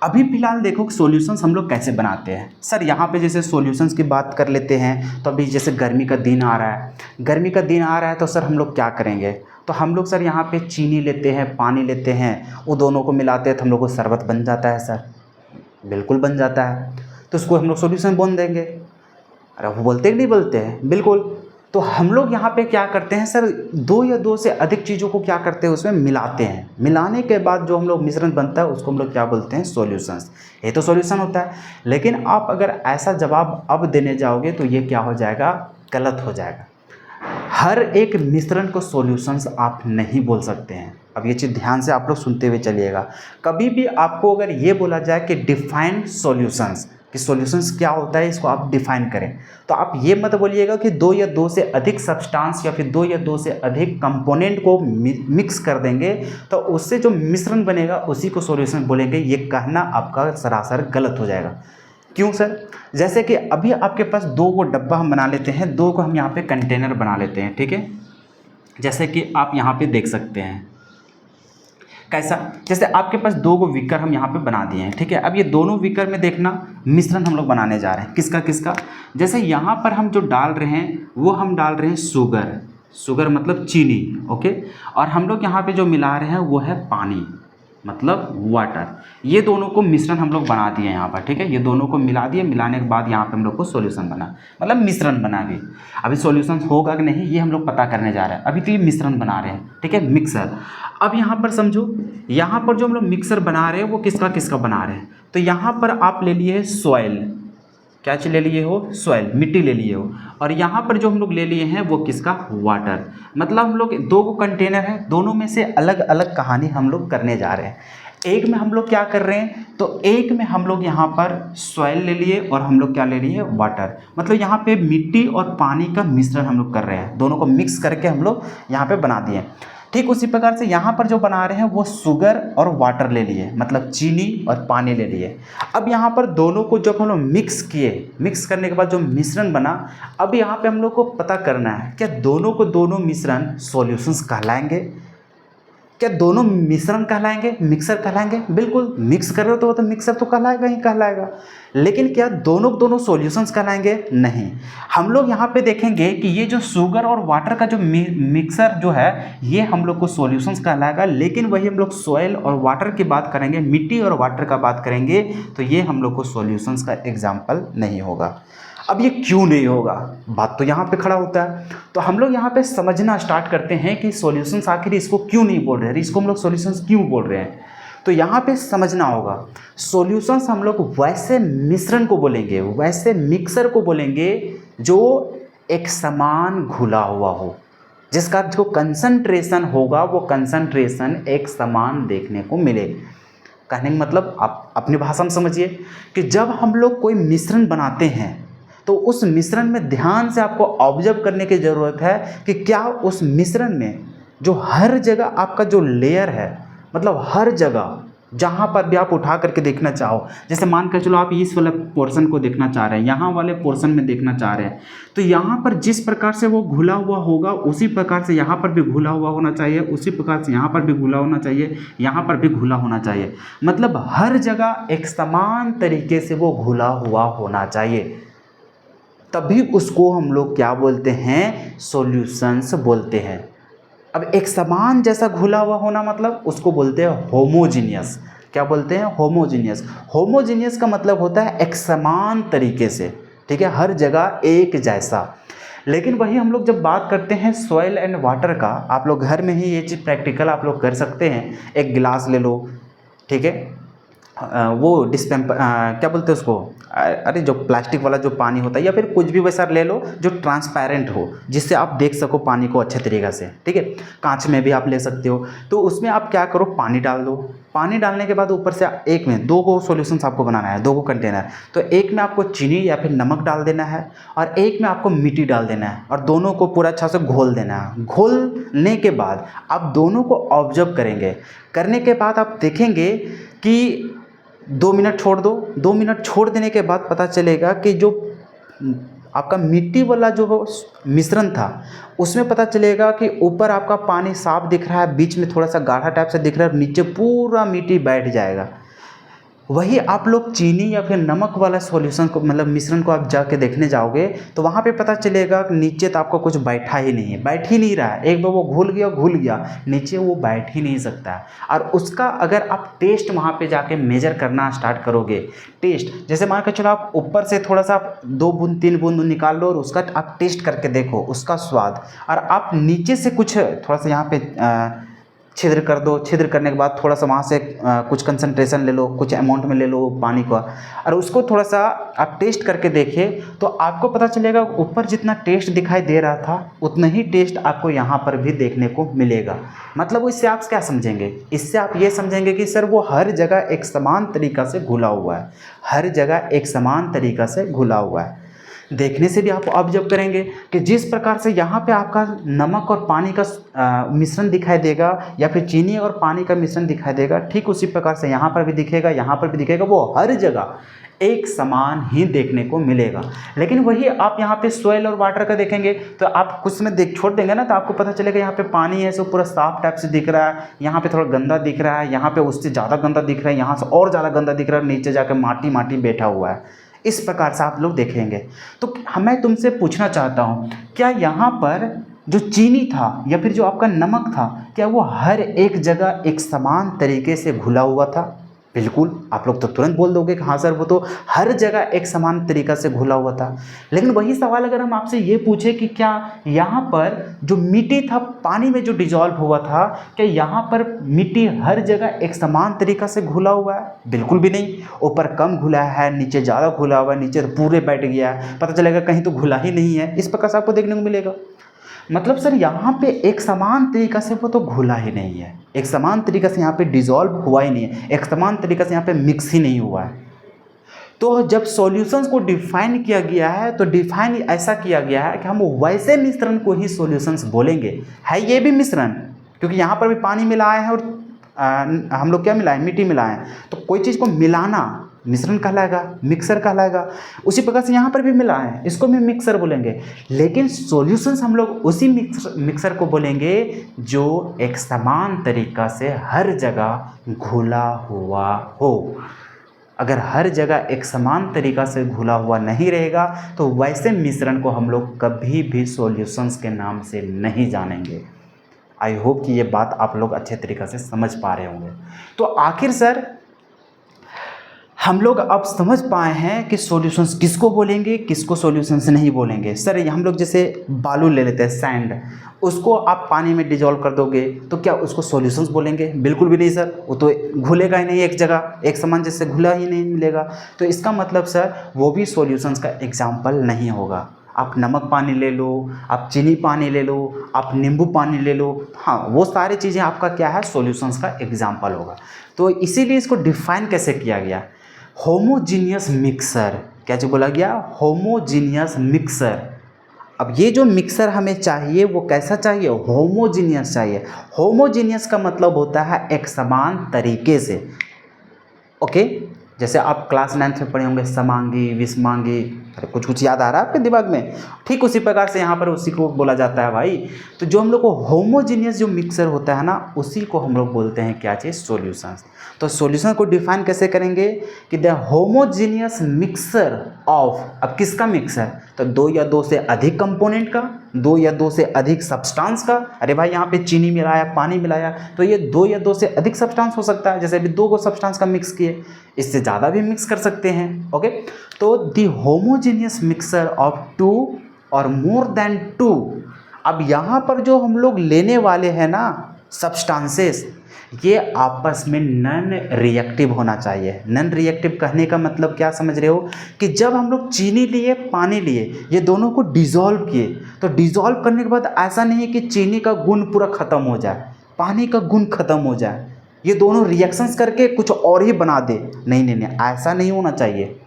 अभी फिलहाल देखो कि सॉल्यूशंस हम लोग कैसे बनाते हैं। सर यहाँ पे जैसे सॉल्यूशंस की बात कर लेते हैं, तो अभी जैसे गर्मी का दिन आ रहा है, गर्मी का दिन आ रहा है तो सर हम लोग क्या करेंगे? तो हम लोग सर यहाँ पे चीनी लेते हैं, पानी लेते हैं, वो दोनों को मिलाते हैं तो हम लोग को शरबत बन जाता है। सर बिल्कुल बन जाता है। तो उसको हम लोग सॉल्यूशन बोल देंगे। अरे वो बोलते कि नहीं बोलते हैं? बिल्कुल। तो हम लोग यहाँ पे क्या करते हैं सर, दो या दो से अधिक चीज़ों को क्या करते हैं, उसमें मिलाते हैं। मिलाने के बाद जो हम लोग मिश्रण बनता है उसको हम लोग क्या बोलते हैं, सॉल्यूशंस। ये तो सॉल्यूशन होता है। लेकिन आप अगर ऐसा जवाब अब देने जाओगे तो ये क्या हो जाएगा, गलत हो जाएगा। हर एक मिश्रण को सॉल्यूशंस आप नहीं बोल सकते हैं। अब ये चीज़ ध्यान से आप लोग सुनते हुए चलिएगा। कभी भी आपको अगर ये बोला जाए कि डिफाइन सॉल्यूशंस, कि सॉल्यूशंस क्या होता है, इसको आप डिफाइन करें, तो आप ये मत बोलिएगा कि दो या दो से अधिक सब्सटेंस या फिर दो या दो से अधिक कंपोनेंट को मिक्स कर देंगे तो उससे जो मिश्रण बनेगा उसी को सॉल्यूशन बोलेंगे। ये कहना आपका सरासर गलत हो जाएगा। क्यों सर? जैसे कि अभी आपके पास दो को डब्बा हम बना लेते हैं, दो को हम यहाँ पे कंटेनर बना लेते हैं, ठीक है। जैसे कि आप यहाँ पे देख सकते हैं कैसा, जैसे आपके पास दो को विकर हम यहाँ पे बना दिए हैं, ठीक है। अब ये दोनों विकर में देखना मिश्रण हम लोग बनाने जा रहे हैं, किसका किसका। जैसे यहाँ पर हम जो डाल रहे हैं वो हम डाल रहे हैं शुगर, शुगर मतलब चीनी, ओके। और हम लोग यहाँ पे जो मिला रहे हैं वो है पानी, मतलब वाटर। ये दोनों को मिश्रण हम लोग बना दिए यहाँ पर, ठीक है। ये दोनों को मिला दिए, मिलाने के बाद यहाँ पे हम लोग को सॉल्यूशन बना, मतलब मिश्रण बना। अभी सॉल्यूशन होगा कि नहीं ये हम लोग पता करने जा रहे हैं। अभी तो ये मिश्रण बना रहे हैं, ठीक है, मिक्सर। अब यहाँ पर समझो, यहाँ पर जो हम लोग मिक्सर बना रहे हैं वो किसका किसका बना रहे हैं। तो यहाँ पर आप ले लिए सॉइल, क्या चीज़ ले लिए हो, सॉइल, मिट्टी ले लिए हो। और यहाँ पर जो हम लोग ले लिए हैं वो किसका, वाटर। मतलब हम लोग दो को कंटेनर है, दोनों में से अलग अलग कहानी हम लोग करने जा रहे हैं। एक में हम लोग क्या कर रहे हैं, तो एक में हम लोग यहाँ पर सॉइल ले लिए और हम लोग क्या ले लिए, वाटर। मतलब यहाँ पे मिट्टी और पानी का मिश्रण हम लोग कर रहे हैं, दोनों को मिक्स करके हम लोग यहाँ पे बना दिए। ठीक उसी प्रकार से यहाँ पर जो बना रहे हैं वो शुगर और वाटर ले लिए, मतलब चीनी और पानी ले लिए। अब यहाँ पर दोनों को जब हम लोग मिक्स किए, मिक्स करने के बाद जो मिश्रण बना, अब यहाँ पे हम लोग को पता करना है क्या दोनों को दोनों मिश्रण सॉल्यूशंस कहलाएंगे, क्या दोनों मिश्रण कहलाएंगे, मिक्सर कहलाएंगे। बिल्कुल, मिक्स कर रहे हो तो वो तो मिक्सर तो कहलाएगा ही कहलाएगा। लेकिन क्या दोनों सॉल्यूशंस कहलाएंगे, नहीं। हम लोग यहाँ पे देखेंगे कि ये जो शुगर और वाटर का जो मिक्सर जो है ये हम लोग को सॉल्यूशंस कहलाएगा। लेकिन वही हम लोग सॉइल और वाटर की बात करेंगे, मिट्टी और वाटर का बात करेंगे, तो ये हम लोग को सॉल्यूशंस का एग्जाम्पल नहीं होगा। अब ये क्यों नहीं होगा, बात तो यहाँ पे खड़ा होता है। तो हम लोग यहाँ पे समझना स्टार्ट करते हैं कि सॉल्यूशंस आखिर इसको क्यों नहीं बोल रहे हैं, इसको हम लोग सॉल्यूशंस क्यों बोल रहे हैं। तो यहाँ पे समझना होगा, सॉल्यूशंस हम लोग वैसे मिश्रण को बोलेंगे, वैसे मिक्सर को बोलेंगे जो एक समान घुला हुआ हो, जिसका जो कंसंट्रेशन होगा वो कंसंट्रेशन एक समान देखने को मिले। कहने का मतलब आप अपनी भाषा में समझिए कि जब हम लोग कोई मिश्रण बनाते हैं तो उस मिश्रण में ध्यान से आपको ऑब्जर्व करने की ज़रूरत है कि क्या उस मिश्रण में जो हर जगह आपका जो लेयर है, मतलब हर जगह जहाँ पर भी आप उठा करके देखना चाहो, जैसे मान कर चलो आप इस वाले पोर्शन को देखना चाह रहे हैं, यहाँ वाले पोर्शन में देखना चाह रहे हैं, तो यहाँ पर जिस प्रकार से वो घुला हुआ होगा उसी प्रकार से यहाँ पर भी घुला हुआ होना चाहिए, उसी प्रकार से यहाँ पर भी घुला होना चाहिए, यहाँ पर भी घुला होना चाहिए। मतलब हर जगह एक समान तरीके से वो घुला हुआ होना चाहिए, तभी उसको हम लोग क्या बोलते हैं, सॉल्यूशंस बोलते हैं। अब एक समान जैसा घुला हुआ होना मतलब उसको बोलते हैं होमोजीनियस। क्या बोलते हैं, होमोजीनियस। होमोजीनियस का मतलब होता है एक समान तरीके से, ठीक है, हर जगह एक जैसा। लेकिन वही हम लोग जब बात करते हैं सॉइल एंड वाटर का, आप लोग घर में ही ये चीज़ प्रैक्टिकल आप लोग कर सकते हैं। एक गिलास ले लो, ठीक है, वो क्या बोलते हैं उसको, अरे जो प्लास्टिक वाला जो पानी होता है, या फिर कुछ भी वैसा ले लो जो ट्रांसपेरेंट हो, जिससे आप देख सको पानी को अच्छे तरीक़े से, ठीक है। कांच में भी आप ले सकते हो। तो उसमें आप क्या करो, पानी डाल दो। पानी डालने के बाद ऊपर से एक में दो को सॉल्यूशंस आपको बनाना है, दो को कंटेनर। तो एक में आपको चीनी या फिर नमक डाल देना है और एक में आपको मिट्टी डाल देना है और दोनों को पूरा अच्छा से घोल देना है। घोलने के बाद आप दोनों को ऑब्जर्व करेंगे। करने के बाद आप देखेंगे कि 2 मिनट छोड़ दो। 2 मिनट छोड़ देने के बाद पता चलेगा कि जो आपका मिट्टी वाला जो मिश्रण था उसमें पता चलेगा कि ऊपर आपका पानी साफ दिख रहा है, बीच में थोड़ा सा गाढ़ा टाइप से दिख रहा है, नीचे पूरा मिट्टी बैठ जाएगा। वही आप लोग चीनी या फिर नमक वाला सॉल्यूशन को मतलब मिश्रण को आप जाके देखने जाओगे तो वहाँ पे पता चलेगा कि नीचे तो आपको कुछ बैठा ही नहीं है, बैठ ही नहीं रहा है। एक बार वो घुल गया, नीचे वो बैठ ही नहीं सकता है। और उसका अगर आप टेस्ट वहाँ पे जाके मेजर करना स्टार्ट करोगे, टेस्ट जैसे मान के चलो आप ऊपर से थोड़ा सा आप 2 बूंद 3 बूंद निकाल लो और उसका आप टेस्ट करके देखो उसका स्वाद, और आप नीचे से कुछ थोड़ा सा यहाँ पे छिद्र कर दो, छिद्र करने के बाद थोड़ा सा वहाँ से कुछ कंसंट्रेशन ले लो, कुछ अमाउंट में ले लो पानी का, और उसको थोड़ा सा आप टेस्ट करके देखें तो आपको पता चलेगा ऊपर जितना टेस्ट दिखाई दे रहा था उतना ही टेस्ट आपको यहाँ पर भी देखने को मिलेगा। मतलब इससे आप क्या समझेंगे, इससे आप ये समझेंगे कि सर वो हर जगह एक समान तरीक़ा से घुला हुआ है, हर जगह एक समान तरीक़ा से घुला हुआ है। देखने से भी आप ऑब्जर्व करेंगे कि जिस प्रकार से यहाँ पे आपका नमक और पानी का मिश्रण दिखाई देगा या फिर चीनी और पानी का मिश्रण दिखाई देगा, ठीक उसी प्रकार से यहाँ पर भी दिखेगा, यहाँ पर भी दिखेगा, वो हर जगह एक समान ही देखने को मिलेगा। लेकिन वही आप यहाँ पे सोयल और वाटर का देखेंगे तो आप कुछ में छोड़ देंगे ना तो आपको पता चलेगा यहाँ पे पानी है सो पूरा साफ टाइप से दिख रहा है, यहाँ पे थोड़ा गंदा दिख रहा है, यहाँ पे उससे ज़्यादा गंदा दिख रहा है, यहाँ से और ज़्यादा गंदा दिख रहा है, नीचे जाकर माटी माटी बैठा हुआ है। इस प्रकार से आप लोग देखेंगे। तो मैं तुमसे पूछना चाहता हूँ, क्या यहाँ पर जो चीनी था या फिर जो आपका नमक था, क्या वो हर एक जगह एक समान तरीके से घुला हुआ था? बिल्कुल, आप लोग तो तुरंत बोल दोगे कि हाँ सर वो तो हर जगह एक समान तरीक़ा से घुला हुआ था। लेकिन वही सवाल अगर हम आपसे ये पूछे कि क्या यहाँ पर जो मिट्टी था पानी में जो डिजॉल्व हुआ था, क्या यहाँ पर मिट्टी हर जगह एक समान तरीक़ा से घुला हुआ है? बिल्कुल भी नहीं। ऊपर कम घुला है, नीचे ज़्यादा घुला हुआ है, नीचे तो पूरे बैठ गया है, पता चलेगा कहीं तो घुला ही नहीं है। इस प्रकार से आपको देखने को मिलेगा। मतलब सर यहाँ पे एक समान तरीक़ा से वो तो घुला ही नहीं है, एक समान तरीक़ा से यहाँ पे डिज़ोल्व हुआ ही नहीं है, एक समान तरीक़ा से यहाँ पे मिक्स ही नहीं हुआ है। तो जब सॉल्यूशंस को डिफाइन किया गया है तो डिफाइन ऐसा किया गया है कि हम वैसे मिश्रण को ही सॉल्यूशंस बोलेंगे। है ये भी मिश्रण, क्योंकि यहाँ पर भी पानी मिलाए हैं और हम लोग क्या मिलाएं, मिट्टी मिलाएं, तो कोई चीज़ को मिलाना मिश्रण कहलाएगा, मिक्सर कहलाएगा। उसी प्रकार से यहाँ पर भी मिला है, इसको भी मिक्सर बोलेंगे। लेकिन सॉल्यूशंस हम लोग उसी मिक्सर को बोलेंगे जो एक समान तरीक़ा से हर जगह घुला हुआ हो। अगर हर जगह एक समान तरीक़ा से घुला हुआ नहीं रहेगा तो वैसे मिश्रण को हम लोग कभी भी सॉल्यूशंस के नाम से नहीं जानेंगे। आई होप कि ये बात आप लोग अच्छे तरीक़े से समझ पा रहे होंगे। तो आखिर सर हम लोग अब समझ पाए हैं कि सॉल्यूशंस किसको बोलेंगे, किसको सॉल्यूशंस नहीं बोलेंगे। सर हम लोग जैसे बालू ले लेते हैं, सैंड, उसको आप पानी में डिजॉल्व कर दोगे तो क्या उसको सॉल्यूशंस बोलेंगे? बिल्कुल भी नहीं सर, वो तो घुलेगा ही नहीं, एक जगह एक समान जैसे घुला ही नहीं मिलेगा। तो इसका मतलब सर वो भी सॉल्यूशंस का एग्जाम्पल नहीं होगा। आप नमक पानी ले लो, आप चीनी पानी ले लो, आप नींबू पानी ले लो, हाँ वो सारी चीज़ें आपका क्या है, सॉल्यूशंस का एग्जाम्पल होगा। तो इसीलिए इसको डिफाइन कैसे किया गया, होमोजीनियस मिक्सर, क्या जो बोला गया, होमोजीनियस मिक्सर। अब ये जो मिक्सर हमें चाहिए वो कैसा चाहिए, होमोजीनियस चाहिए। होमोजीनियस का मतलब होता है एक समान तरीके से। ओके, जैसे आप क्लास 9th में पढ़े होंगे समांगी, विषमांगी, कुछ कुछ याद आ रहा है आपके दिमाग में? ठीक उसी प्रकार से यहाँ पर उसी को बोला जाता है भाई। तो जो हम लोग को होमोजीनियस जो मिक्सर होता है ना, उसी को हम लोग बोलते हैं क्या चीज़, सॉल्यूशंस। तो सॉल्यूशन को डिफाइन कैसे करेंगे कि द होमोजीनियस मिक्सर ऑफ, अब किसका मिक्सर, तो 2 या 2 से अधिक कंपोनेंट का, 2 या 2 से अधिक सब्सटेंस का। अरे भाई यहाँ पे चीनी मिलाया, पानी मिलाया, तो ये 2 या 2 से अधिक सब्सटेंस हो सकता है। जैसे अभी 2 को सब्सटेंस का मिक्स किए, इससे ज़्यादा भी मिक्स कर सकते हैं। ओके, तो द होमोजीनियस मिक्सर ऑफ 2 और मोर देन 2। अब यहाँ पर जो हम लोग लेने वाले हैं ना सब्सटेंसेस, ये आपस में नॉन रिएक्टिव होना चाहिए। नॉन रिएक्टिव कहने का मतलब क्या समझ रहे हो, कि जब हम लोग चीनी लिए, पानी लिए, ये दोनों को डिज़ोल्व किए, तो डिज़ोल्व करने के बाद ऐसा नहीं है कि चीनी का गुण पूरा ख़त्म हो जाए, पानी का गुण ख़त्म हो जाए, ये दोनों रिएक्शंस करके कुछ और ही बना दे। नहीं नहीं नहीं, ऐसा नहीं होना चाहिए।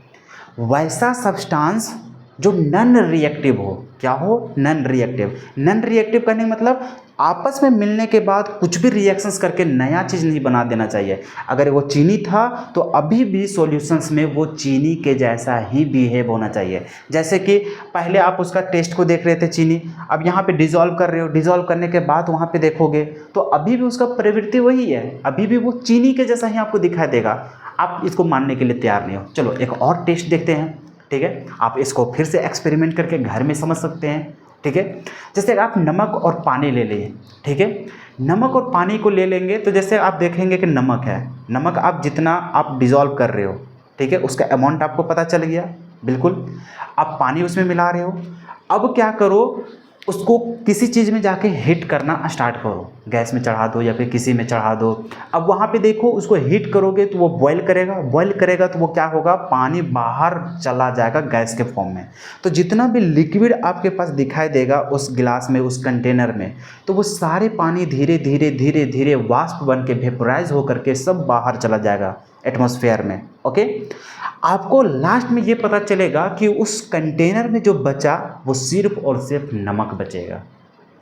वैसा सब्सटेंस जो नॉन रिएक्टिव हो, क्या हो, नॉन रिएक्टिव। नॉन रिएक्टिव करने का मतलब आपस में मिलने के बाद कुछ भी रिएक्शंस करके नया चीज़ नहीं बना देना चाहिए। अगर वो चीनी था तो अभी भी सॉल्यूशंस में वो चीनी के जैसा ही बिहेव होना चाहिए। जैसे कि पहले आप उसका टेस्ट को देख रहे थे चीनी, अब यहाँ पे डिज़ोल्व कर रहे हो, डिज़ोल्व करने के बाद वहाँ पे देखोगे तो अभी भी उसका प्रवृत्ति वही है, अभी भी वो चीनी के जैसा ही आपको दिखाई देगा। आप इसको मानने के लिए तैयार नहीं हो। चलो एक और टेस्ट देखते हैं, ठीक है। आप इसको फिर से एक्सपेरिमेंट करके घर में समझ सकते हैं, ठीक है। जैसे आप नमक और पानी ले लिए, ठीक है। नमक और पानी को ले लेंगे तो जैसे आप देखेंगे कि नमक है, नमक आप जितना आप डिज़ोल्व कर रहे हो, ठीक है, उसका अमाउंट आपको पता चल गया, बिल्कुल। आप पानी उसमें मिला रहे हो, अब क्या करो, उसको किसी चीज़ में जाके हीट करना स्टार्ट करो, गैस में चढ़ा दो या फिर किसी में चढ़ा दो। अब वहाँ पे देखो उसको हीट करोगे तो वो बॉयल करेगा, बॉयल करेगा तो वो क्या होगा, पानी बाहर चला जाएगा गैस के फॉर्म में। तो जितना भी लिक्विड आपके पास दिखाई देगा उस गिलास में, उस कंटेनर में, तो वो सारे पानी धीरे धीरे धीरे धीरे वाष्प बन के वेपोराइज होकर के सब बाहर चला जाएगा एटमॉस्फेयर में, ओके। आपको लास्ट में ये पता चलेगा कि उस कंटेनर में जो बचा वो सिर्फ और सिर्फ नमक बचेगा।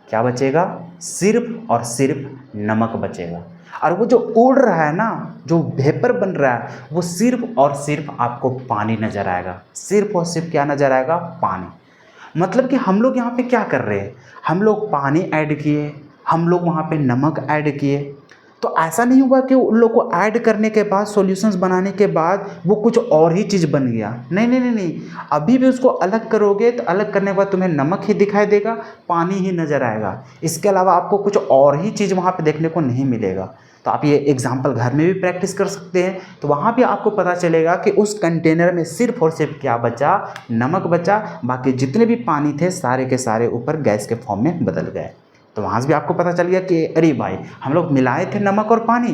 क्या बचेगा? सिर्फ और सिर्फ नमक बचेगा। और वो जो उड़ रहा है ना, जो वेपर बन रहा है, वो सिर्फ और सिर्फ आपको पानी नज़र आएगा। सिर्फ और सिर्फ क्या नज़र आएगा? पानी। मतलब कि हम लोग यहाँ पे क्या कर रहे हैं, हम लोग पानी ऐड किए, हम लोग वहाँ पे नमक ऐड किए। तो ऐसा नहीं हुआ कि उन लोग को ऐड करने के बाद, सॉल्यूशंस बनाने के बाद वो कुछ और ही चीज़ बन गया। नहीं नहीं नहीं नहीं, अभी भी उसको अलग करोगे तो अलग करने के बाद तुम्हें नमक ही दिखाई देगा, पानी ही नज़र आएगा। इसके अलावा आपको कुछ और ही चीज़ वहाँ पे देखने को नहीं मिलेगा। तो आप ये एग्जाम्पल घर में भी प्रैक्टिस कर सकते हैं। तो वहाँ भी आपको पता चलेगा कि उस कंटेनर में सिर्फ और सिर्फ क्या बचा? नमक बचा। बाकी जितने भी पानी थे सारे के सारे ऊपर गैस के फॉर्म में बदल गए। तो वहाँ से भी आपको पता चल गया कि अरे भाई, हम लोग मिलाए थे नमक और पानी,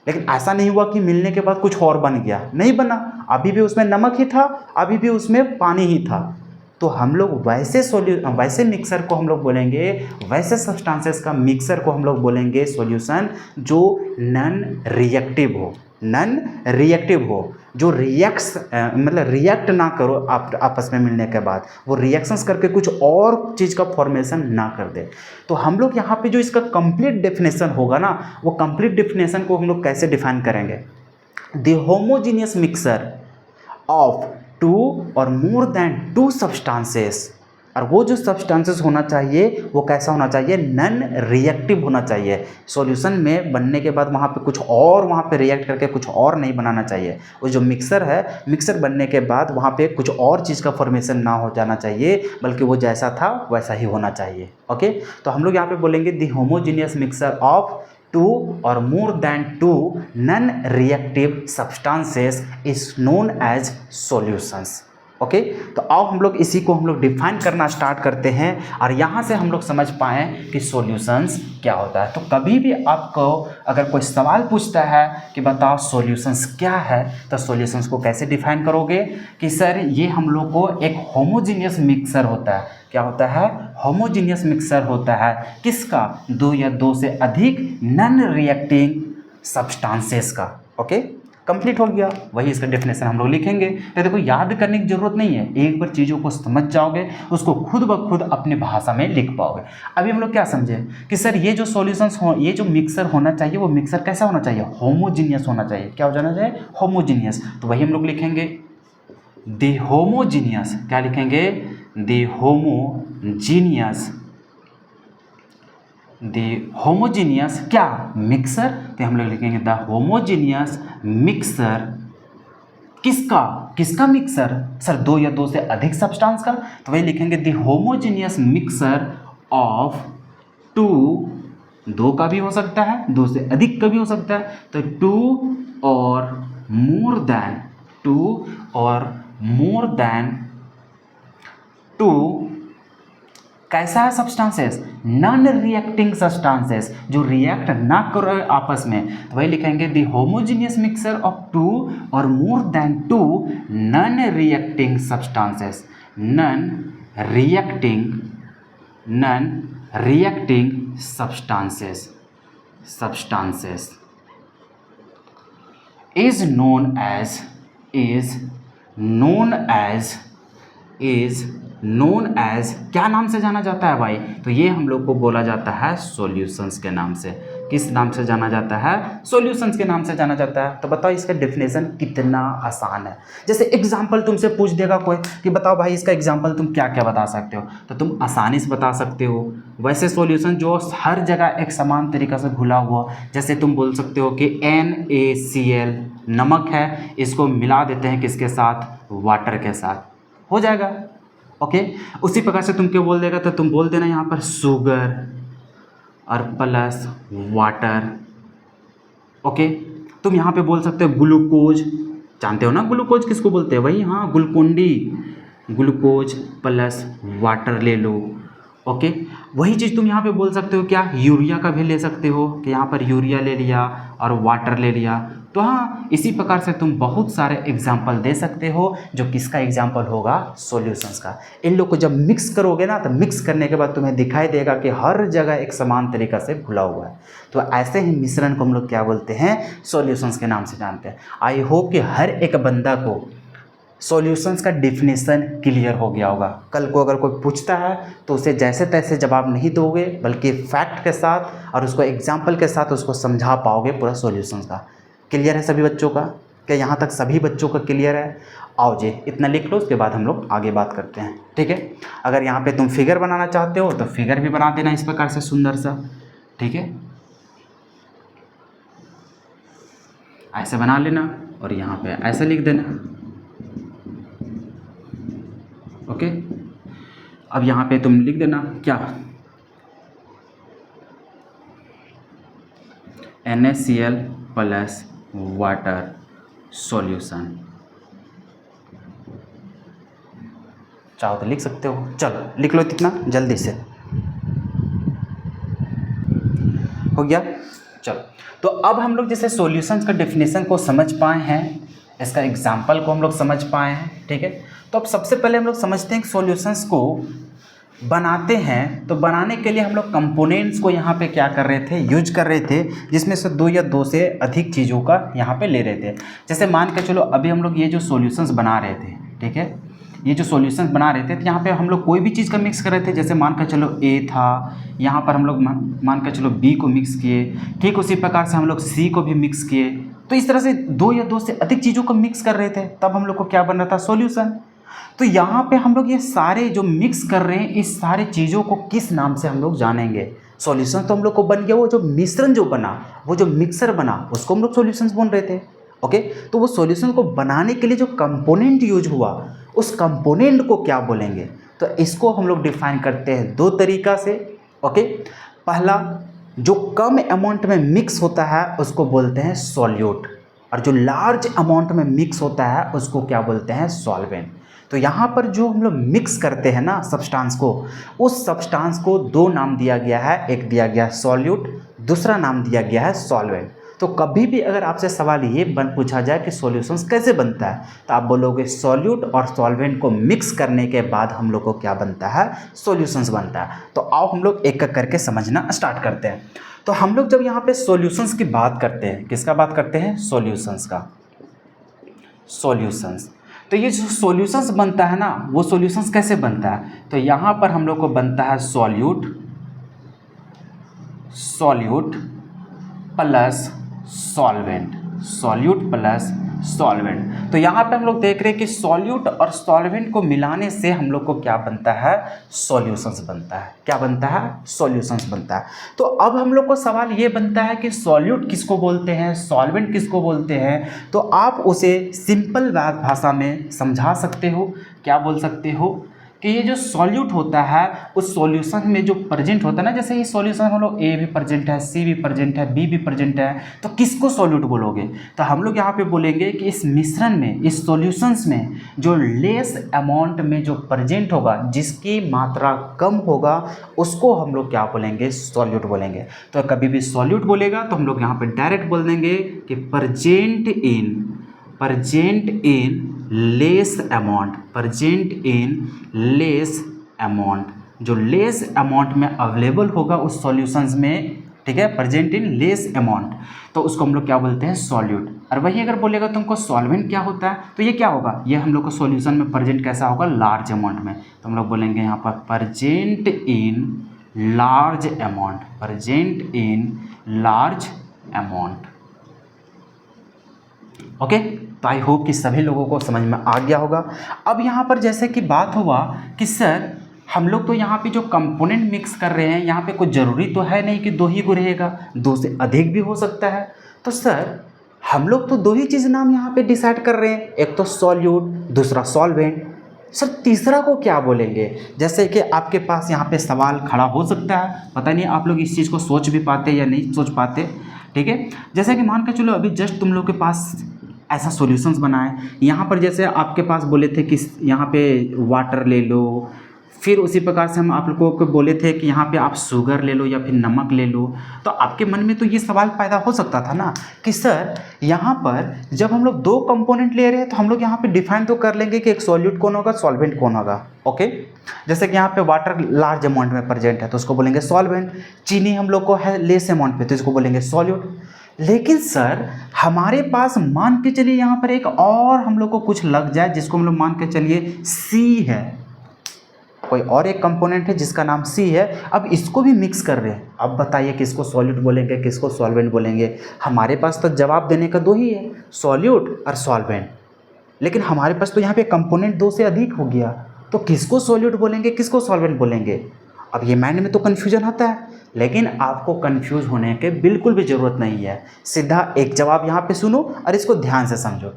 लेकिन ऐसा नहीं हुआ कि मिलने के बाद कुछ और बन गया। नहीं बना, अभी भी उसमें नमक ही था, अभी भी उसमें पानी ही था। तो हम लोग वैसे मिक्सर को हम लोग बोलेंगे, वैसे सब्सटेंसेस का मिक्सर को हम लोग बोलेंगे सॉल्यूशन जो नॉन रिएक्टिव हो। नॉन रिएक्टिव हो, जो मतलब रिएक्ट ना करो आपस में मिलने के बाद, वो रिएक्शंस करके कुछ और चीज़ का फॉर्मेशन ना कर दे। तो हम लोग यहाँ पे जो इसका कंप्लीट डेफिनेशन होगा ना, वो कंप्लीट डेफिनेशन को हम लोग कैसे डिफाइन करेंगे? The homogeneous mixture of two और मोर देन टू सब्सटेंसेस। और वो जो सब्सटेंसेस होना चाहिए वो कैसा होना चाहिए? नॉन रिएक्टिव होना चाहिए। सॉल्यूशन में बनने के बाद वहाँ पे कुछ और, वहाँ पे रिएक्ट करके कुछ और नहीं बनाना चाहिए। वो जो मिक्सर है, मिक्सर बनने के बाद वहाँ पे कुछ और चीज़ का फॉर्मेशन ना हो जाना चाहिए, बल्कि वो जैसा था वैसा ही होना चाहिए, ओके। तो हम लोग यहाँ पे बोलेंगे the homogeneous mixture of two और more than two non reactive substances is known as solutions, okay. तो आओ हम लोग इसी को हम लोग डिफाइन करना स्टार्ट करते हैं और यहाँ से हम लोग समझ पाएँ कि सॉल्यूशंस क्या होता है। तो कभी भी आपको अगर कोई सवाल पूछता है कि बताओ सॉल्यूशंस क्या है, तो सॉल्यूशंस को कैसे डिफाइन करोगे कि सर ये हम लोग को एक होमोजीनियस मिक्सर होता है। क्या होता है? होमोजीनियस मिक्सर होता है किसका? दो या दो से अधिक नॉन रिएक्टिंग सब्सटेंसेस का, ओके। कंप्लीट हो गया। वही इसका डेफिनेशन हम लोग लिखेंगे। तो देखो याद करने की ज़रूरत नहीं है, एक बार चीज़ों को समझ जाओगे उसको खुद ब खुद अपने भाषा में लिख पाओगे। अभी हम लोग क्या समझे कि सर ये जो सॉल्यूशंस हो, ये जो मिक्सर होना चाहिए वो मिक्सर कैसा होना चाहिए? होमोजीनियस होना चाहिए। क्या हो जाना चाहिए? होमोजीनियस। तो वही हम लोग लिखेंगे द होमोजीनियस। क्या लिखेंगे? The homogeneous. द होमोजीनियस क्या? मिक्सर। तो हम लोग लिखेंगे द होमोजीनियस मिक्सर किसका? किसका मिक्सर? सर दो या दो से अधिक सब्सटेंस का। तो वही लिखेंगे the homogeneous mixture of two, दो का भी हो सकता है, दो से अधिक का भी हो सकता है। तो टू और मोर देन, टू और मोर देन टू कैसा है सब्सटेंसेस? नॉन रिएक्टिंग सब्सटेंसेस, जो रिएक्ट ना करो आपस में। तो वही लिखेंगे the homogeneous mixture of two और more than two non reacting substances. Non reacting substances is known as क्या नाम से जाना जाता है भाई? तो ये हम लोग को बोला जाता है सॉल्यूशंस के नाम से। किस नाम से जाना जाता है? सॉल्यूशंस के नाम से जाना जाता है। तो बताओ इसका डेफिनेशन कितना आसान है। जैसे एग्जाम्पल तुमसे पूछ देगा कोई कि बताओ भाई इसका एग्जाम्पल तुम क्या क्या बता सकते हो, तो तुम आसानी से बता सकते हो। वैसे सॉल्यूशन जो हर जगह एक समान तरीक़ा से घुला हुआ, जैसे तुम बोल सकते हो कि NaCl नमक है, इसको मिला देते हैं किसके साथ? वाटर के साथ, हो जाएगा। ओके, उसी प्रकार से तुम क्या बोल देगा, तो तुम बोल देना यहाँ पर शुगर और प्लस वाटर। ओके, तुम यहाँ पे बोल सकते हो ग्लूकोज, जानते हो ना ग्लूकोज किसको बोलते हैं? वही, हाँ, ग्लूकोन-डी, ग्लूकोज प्लस वाटर ले लो। ओके, वही चीज़ तुम यहाँ पे बोल सकते हो क्या? यूरिया का भी ले सकते हो कि यहाँ पर यूरिया ले लिया और वाटर ले लिया। तो हाँ, इसी प्रकार से तुम बहुत सारे एग्जाम्पल दे सकते हो, जो किसका एग्जाम्पल होगा? सॉल्यूशंस का। इन लोग को जब मिक्स करोगे ना, तो मिक्स करने के बाद तुम्हें दिखाई देगा कि हर जगह एक समान तरीक़ा से घुला हुआ है। तो ऐसे ही मिश्रण को हम लोग क्या बोलते हैं? सॉल्यूशंस के नाम से जानते हैं। आई होप कि हर एक बंदा को सॉल्यूशंस का डिफिनेशन क्लियर हो गया होगा। कल को अगर कोई पूछता है तो उसे जैसे तैसे जवाब नहीं दोगे, बल्कि फैक्ट के साथ और उसको एग्जाम्पल के साथ उसको समझा पाओगे पूरा सॉल्यूशंस का। क्लियर है सभी बच्चों का? क्या यहाँ तक सभी बच्चों का क्लियर है? आओ जी, इतना लिख लो, उसके बाद हम लोग आगे बात करते हैं। ठीक है, अगर यहाँ पे तुम फिगर बनाना चाहते हो तो फिगर भी बना देना इस प्रकार से सुंदर सा। ठीक है, ऐसे बना लेना और यहाँ पे ऐसे लिख देना। ओके, अब यहाँ पे तुम लिख देना क्या? NaCl plus water solution. चाहो तो लिख सकते हो, चलो लिख लो इतना जल्दी से। हो गया? चलो, तो अब हम लोग जैसे सॉल्यूशंस का डेफिनेशन को समझ पाए हैं, इसका एग्जाम्पल को हम लोग समझ पाए हैं। ठीक है, तो अब सबसे पहले हम लोग समझते हैं कि सॉल्यूशंस को बनाते हैं, तो बनाने के लिए हम लोग कंपोनेंट्स को यहाँ पे क्या कर रहे थे? यूज कर रहे थे, जिसमें से दो या दो से अधिक चीज़ों का यहाँ पे ले रहे थे। जैसे मान के चलो अभी हम लोग ये जो सॉल्यूशंस बना रहे थे, ठीक है, ये जो सॉल्यूशंस बना रहे थे, तो यहाँ पे हम लोग कोई भी चीज़ का मिक्स कर रहे थे। जैसे मान कर चलो A था, यहाँ पर हम लोग मान कर चलो B को मिक्स किए, ठीक उसी प्रकार से हम लोग C को भी मिक्स किए। तो इस तरह से दो या दो से अधिक चीज़ों को मिक्स कर रहे थे, तब हम लोग को क्या बन रहा था? सॉल्यूशन। तो यहाँ पे हम लोग ये सारे जो मिक्स कर रहे हैं, इस सारे चीज़ों को किस नाम से हम लोग जानेंगे? सॉल्यूशन तो हम लोग को बन गया, वो जो मिश्रण जो बना, वो जो मिक्सर बना, उसको हम लोग सॉल्यूशंस बोल रहे थे। ओके, तो वो सॉल्यूशन को बनाने के लिए जो कंपोनेंट यूज हुआ, उस कंपोनेंट को क्या बोलेंगे? तो इसको हम लोग डिफाइन करते हैं दो तरीका से। ओके, पहला, जो कम अमाउंट में मिक्स होता है उसको बोलते हैं सॉल्यूट, और जो लार्ज अमाउंट में मिक्स होता है उसको क्या बोलते हैं? सॉल्वेंट। तो यहाँ पर जो हम लोग मिक्स करते हैं ना सब्सटेंस को, उस सब्सटेंस को दो नाम दिया गया है, एक दिया गया है सॉल्यूट, दूसरा नाम दिया गया है सॉल्वेंट। तो कभी भी अगर आपसे सवाल ये पूछा जाए कि सॉल्यूशंस कैसे बनता है, तो आप बोलोगे सॉल्यूट और सॉल्वेंट को मिक्स करने के बाद हम लोग को क्या बनता है? सॉल्यूशंस बनता है। तो आओ हम लोग एक एक करके समझना स्टार्ट करते हैं। तो हम लोग जब यहाँ पे सॉल्यूशंस की बात करते हैं, किसका बात करते हैं? सॉल्यूशंस का। सॉल्यूशंस, तो ये जो सॉल्यूशंस बनता है ना, वो सॉल्यूशंस कैसे बनता है? तो यहाँ पर हम लोग को बनता है solute, solute plus solvent, solute plus solvent. तो यहाँ पे हम लोग देख रहे हैं कि सॉल्यूट और सॉल्वेंट को मिलाने से हम लोग को क्या बनता है? सॉल्यूशंस बनता है। क्या बनता है? सॉल्यूशंस बनता है। तो अब हम लोग को सवाल ये बनता है कि सॉल्यूट किसको बोलते हैं, सॉल्वेंट किसको बोलते हैं? तो आप उसे सिंपल भाषा में समझा सकते हो। क्या बोल सकते हो कि ये जो सॉल्यूट होता है, उस सॉल्यूशन में जो प्रेजेंट होता है ना, जैसे ये सॉल्यूशन हम लोग A भी प्रेजेंट है, C भी प्रेजेंट है, B भी प्रेजेंट है, तो किसको सॉल्यूट बोलोगे? तो हम लोग यहाँ पे बोलेंगे कि इस मिश्रण में, इस सॉल्यूशंस में जो लेस अमाउंट में जो प्रेजेंट होगा, जिसकी मात्रा कम होगा, उसको हम लोग क्या बोलेंगे? सॉल्यूट बोलेंगे। तो कभी भी सॉल्यूट बोलेगा तो हम लोग यहाँ पे डायरेक्ट बोल देंगे कि present in less amount, present in less amount, जो लेस अमाउंट में अवेलेबल होगा उस सॉल्यूशंस में, ठीक है, प्रेजेंट इन लेस अमाउंट, तो उसको हम लोग क्या बोलते हैं? सॉल्यूट। और वही अगर बोलेगा तुमको सॉल्वेंट क्या होता है, तो ये क्या होगा? ये हम लोग को सॉल्यूशन में प्रेजेंट कैसा होगा? लार्ज अमाउंट में। तो हम लोग बोलेंगे यहाँ पर present in large amount, present in large amount. Okay, तो आई होप कि सभी लोगों को समझ में आ गया होगा। अब यहाँ पर जैसे कि बात हुआ कि सर हम लोग तो यहाँ पे जो कंपोनेंट मिक्स कर रहे हैं, यहाँ पे कुछ ज़रूरी तो है नहीं कि दो ही को रहेगा, दो से अधिक भी हो सकता है। तो सर हम लोग तो दो ही चीज़ नाम यहाँ पे डिसाइड कर रहे हैं, एक तो सॉल्यूट, दूसरा सॉल्वेंट। सर तीसरा को क्या बोलेंगे? जैसे कि आपके पास यहाँ पे सवाल खड़ा हो सकता है, पता नहीं आप लोग इस चीज़ को सोच भी पाते या नहीं सोच पाते। ठीक है, जैसे कि मान के चलो अभी जस्ट तुम लोग के पास ऐसा सॉल्यूशंस बनाए, यहाँ पर जैसे आपके पास बोले थे कि यहाँ पे वाटर ले लो, फिर उसी प्रकार से हम आप लोगों को बोले थे कि यहाँ पे आप शुगर ले लो या फिर नमक ले लो। तो आपके मन में तो ये सवाल पैदा हो सकता था ना कि सर यहाँ पर जब हम लोग दो कंपोनेंट ले रहे हैं तो हम लोग यहाँ पे डिफाइन तो कर लेंगे कि एक सॉल्यूट कौन होगा, सॉल्वेंट कौन होगा। ओके, जैसे कि यहाँ पे वाटर लार्ज अमाउंट में प्रेजेंट है तो उसको बोलेंगे सॉल्वेंट, चीनी हम लोग को है लेस अमाउंट पे तो इसको बोलेंगे सॉल्यूट। लेकिन सर हमारे पास मान के चलिए यहाँ पर एक और हम लोग को कुछ लग जाए जिसको हम लोग मान के चलिए सी है, कोई और एक कंपोनेंट है जिसका नाम सी है, अब इसको भी मिक्स कर रहे हैं। अब बताइए किसको सॉल्यूट बोलेंगे, किसको सॉल्वेंट बोलेंगे? हमारे पास तो जवाब देने का दो ही है, सॉल्यूट और सॉल्वेंट। लेकिन हमारे पास तो यहाँ पे कंपोनेंट दो से अधिक हो गया, तो किसको सॉल्यूट बोलेंगे, किसको सॉल्वेंट बोलेंगे? अब ये माइंड में तो कन्फ्यूजन आता है, लेकिन आपको कन्फ्यूज होने के बिल्कुल भी ज़रूरत नहीं है। सीधा एक जवाब यहाँ पे सुनो और इसको ध्यान से समझो।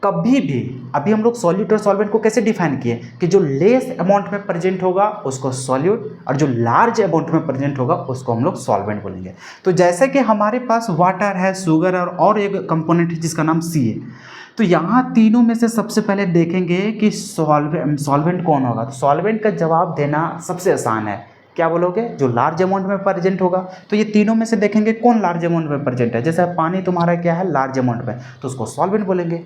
कभी भी अभी हम लोग सॉल्यूट और सॉल्वेंट को कैसे डिफाइन किए कि जो लेस अमाउंट में प्रेजेंट होगा उसको सॉल्यूट और जो लार्ज अमाउंट में प्रेजेंट होगा उसको हम लोग सॉल्वेंट बोलेंगे। तो जैसे कि हमारे पास वाटर है, शुगर और एक कंपोनेंट है जिसका नाम सी है, तो यहाँ तीनों में से सबसे पहले देखेंगे कि सॉल्वेंट कौन होगा। तो सॉल्वेंट का जवाब देना सबसे आसान है, क्या बोलोगे? जो लार्ज अमाउंट में प्रेजेंट होगा। तो ये तीनों में से देखेंगे कौन लार्ज अमाउंट में प्रेजेंट है। जैसे पानी तुम्हारा क्या है, लार्ज अमाउंट में, तो उसको सॉल्वेंट बोलेंगे।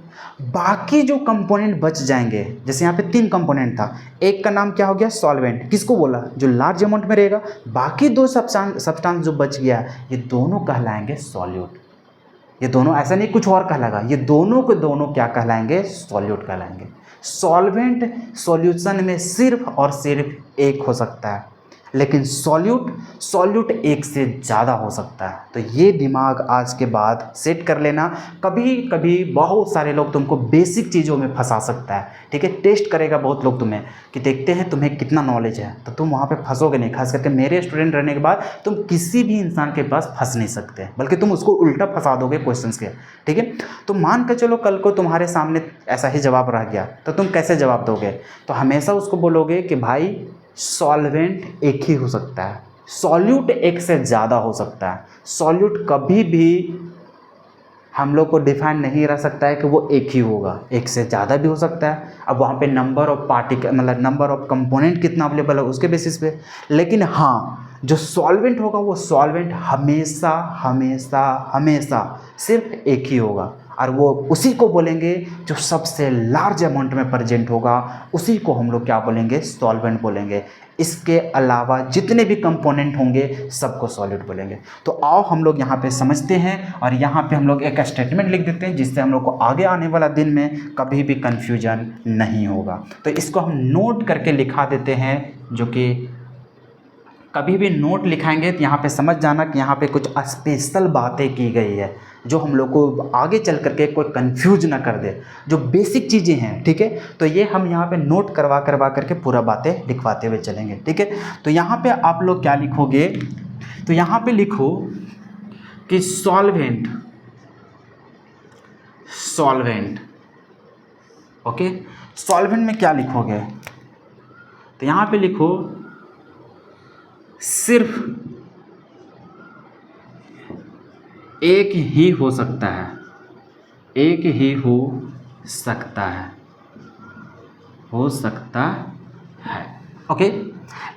बाकी जो कंपोनेंट बच जाएंगे, जैसे यहाँ पे तीन कंपोनेंट था, एक का नाम क्या हो गया, सॉल्वेंट, किसको बोला, जो लार्ज अमाउंट में रहेगा। बाकी दो सब्सटेंस जो बच गया ये दोनों कहलाएंगे सॉल्यूट। ये दोनों, ऐसा नहीं कुछ और कहलाएगा, ये दोनों के दोनों क्या कहलाएंगे, सॉल्यूट कहलाएंगे। सॉल्वेंट सॉल्यूशन में सिर्फ और सिर्फ एक हो सकता है, लेकिन सॉल्यूट एक से ज़्यादा हो सकता है। तो ये दिमाग आज के बाद सेट कर लेना। कभी कभी बहुत सारे लोग तुमको बेसिक चीज़ों में फंसा सकता है, ठीक है, टेस्ट करेगा बहुत लोग तुम्हें कि देखते हैं तुम्हें कितना नॉलेज है, तो तुम वहाँ पे फंसोगे नहीं। खास करके मेरे स्टूडेंट रहने के बाद तुम किसी भी इंसान के पास फंस नहीं सकते, बल्कि तुम उसको उल्टा फंसा दोगे क्वेश्चंस के, ठीक है। तो मान के चलो कल को तुम्हारे सामने ऐसा ही जवाब रह गया, तो तुम कैसे जवाब दोगे? तो हमेशा उसको बोलोगे कि भाई सॉल्वेंट एक ही हो सकता है, सॉल्यूट एक से ज़्यादा हो सकता है। सॉल्यूट कभी भी हम लोग को डिफाइन नहीं रह सकता है कि वो एक ही होगा, एक से ज़्यादा भी हो सकता है। अब वहाँ पे नंबर ऑफ पार्टिकल, मतलब नंबर ऑफ कंपोनेंट कितना अवेलेबल है उसके बेसिस पे। लेकिन हाँ, जो सॉल्वेंट होगा वो सॉल्वेंट हमेशा हमेशा हमेशा सिर्फ एक ही होगा, और वो उसी को बोलेंगे जो सबसे लार्ज अमाउंट में प्रेजेंट होगा, उसी को हम लोग क्या बोलेंगे, सॉल्वेंट बोलेंगे। इसके अलावा जितने भी कंपोनेंट होंगे सबको सॉल्यूट बोलेंगे। तो आओ हम लोग यहाँ पे समझते हैं, और यहाँ पे हम लोग एक स्टेटमेंट लिख देते हैं जिससे हम लोग को आगे आने वाला दिन में कभी भी कन्फ्यूजन नहीं होगा। तो इसको हम नोट करके लिखा देते हैं, जो कि कभी भी नोट लिखाएंगे तो यहाँ पे समझ जाना कि यहाँ पे कुछ स्पेशल बातें की गई है जो हम लोग को आगे चल करके कोई कंफ्यूज ना कर दे, जो बेसिक चीज़ें हैं, ठीक है। तो ये हम यहाँ पे नोट करवा करके पूरा बातें लिखवाते हुए चलेंगे, ठीक है। तो यहाँ पे आप लोग क्या लिखोगे, तो यहाँ पे लिखो कि सॉल्वेंट, ओके। सॉल्वेंट में क्या लिखोगे, तो यहाँ पे लिखो सिर्फ एक ही हो सकता है, एक ही हो सकता है, ओके।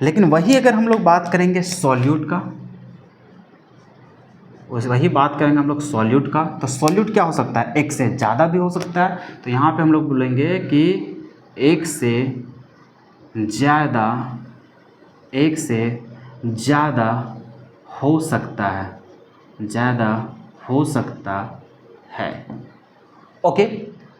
लेकिन वही अगर हम लोग बात करेंगे सॉल्यूट का, वही बात करेंगे हम लोग सॉल्यूट का, तो सॉल्यूट क्या हो सकता है, एक से ज़्यादा भी हो सकता है। तो यहाँ पे हम लोग बोलेंगे कि एक से ज़्यादा हो सकता है, ओके।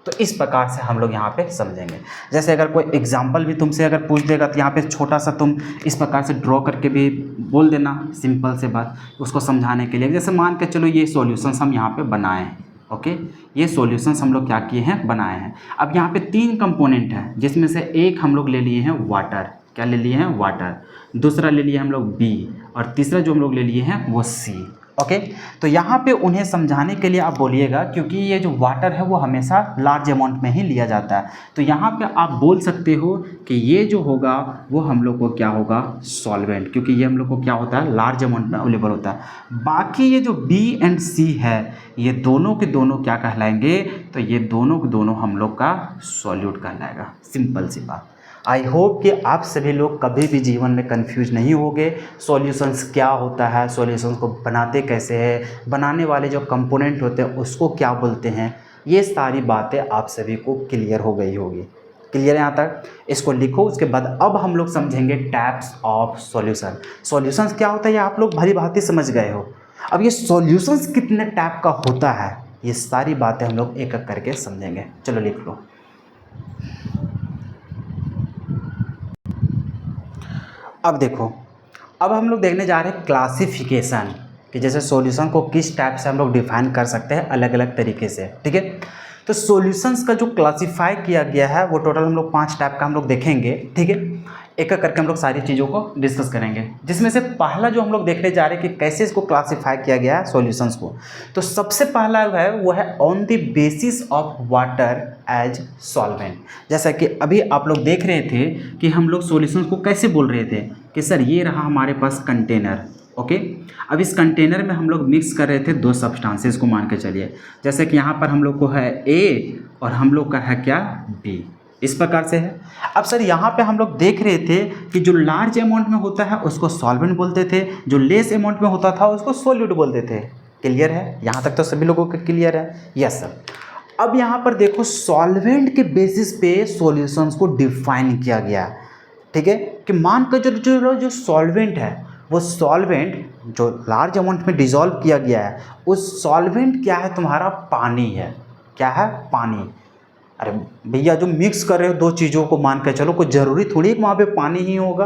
तो इस प्रकार से हम लोग यहाँ पे समझेंगे। जैसे अगर कोई एग्जाम्पल भी तुमसे अगर पूछ देगा तो यहाँ पे छोटा सा तुम इस प्रकार से ड्रॉ करके भी बोल देना, सिंपल से बात उसको समझाने के लिए। जैसे मान के चलो ये सॉल्यूशंस हम यहाँ पे बनाए हैं, ओके, ये सॉल्यूशंस हम लोग क्या किए हैं, बनाए हैं। अब यहाँ पे 3 कंपोनेंट हैं, जिसमें से एक हम लोग ले लिए हैं वाटर, क्या ले लिए हैं, वाटर, दूसरा ले लिए हम लोग बी, और तीसरा जो हम लोग ले लिए हैं वो सी, ओके। तो यहाँ पे उन्हें समझाने के लिए आप बोलिएगा, क्योंकि ये जो वाटर है वो हमेशा लार्ज अमाउंट में ही लिया जाता है, तो यहाँ पे आप बोल सकते हो कि ये जो होगा वो हम लोग को क्या होगा, सॉल्वेंट, क्योंकि ये हम लोग को क्या होता है, लार्ज अमाउंट में अवेलेबल होता है। बाकी ये जो बी एंड सी है ये दोनों के दोनों क्या कहलाएंगे, तो ये दोनों के दोनों हम लोग का सॉल्यूट कहलाएगा, सिंपल सी बात। आई होप कि आप सभी लोग कभी भी जीवन में कंफ्यूज नहीं होगे, सॉल्यूशंस क्या होता है, सॉल्यूशंस को बनाते कैसे हैं, बनाने वाले जो कंपोनेंट होते हैं उसको क्या बोलते हैं, ये सारी बातें आप सभी को क्लियर हो गई होगी। क्लियर है यहाँ तक? इसको लिखो। उसके बाद अब हम लोग समझेंगे टाइप्स ऑफ सॉल्यूशन। सॉल्यूशंस क्या होता है ये आप लोग भली भांति समझ गए हो। अब ये सॉल्यूशंस कितने टाइप का होता है, ये सारी बातें हम लोग एक एक करके समझेंगे। चलो लिख लो। अब देखो, अब हम लोग देखने जा रहे हैं क्लासिफिकेशन, कि जैसे सॉल्यूशन को किस टाइप से हम लोग डिफाइन कर सकते हैं अलग अलग तरीके से, ठीक है। तो सॉल्यूशंस का जो क्लासिफाई किया गया है वो टोटल हम लोग 5 टाइप का हम लोग देखेंगे, ठीक है। एक एक करके हम लोग सारी चीज़ों को डिस्कस करेंगे, जिसमें से पहला जो हम लोग देखने जा रहे हैं कि कैसे इसको क्लासिफाई किया गया है सॉल्यूशंस को। तो सबसे पहला है वो है on the basis of water as solvent. जैसा कि अभी आप लोग देख रहे थे कि हम लोग सॉल्यूशंस को कैसे बोल रहे थे कि सर ये रहा हमारे पास कंटेनर, ओके। अब इस कंटेनर में हम लोग मिक्स कर रहे थे 2 सब्सटेंसेस को, मान के चलिए। जैसे कि यहाँ पर हम लोग को है ए और हम लोग का है क्या, बी, इस प्रकार से है। अब सर यहाँ पे हम लोग देख रहे थे कि जो लार्ज अमाउंट में होता है उसको सॉल्वेंट बोलते थे, जो लेस अमाउंट में होता था उसको सोल्यूट बोलते थे। क्लियर है? यहाँ तक तो सभी लोगों को क्लियर है? Yes sir. अब यहाँ पर देखो, सॉल्वेंट के बेसिस पे सॉल्यूशंस को डिफाइन किया गया, ठीक है। कि मान कर जो सॉल्वेंट है वो सॉल्वेंट जो लार्ज अमाउंट में डिसॉल्व किया गया है, उस सॉल्वेंट क्या है, तुम्हारा पानी है। क्या है? पानी। अरे भैया, जो मिक्स कर रहे हो 2 चीज़ों को, मान के चलो, कोई ज़रूरी थोड़ी कि वहाँ पे पानी ही होगा,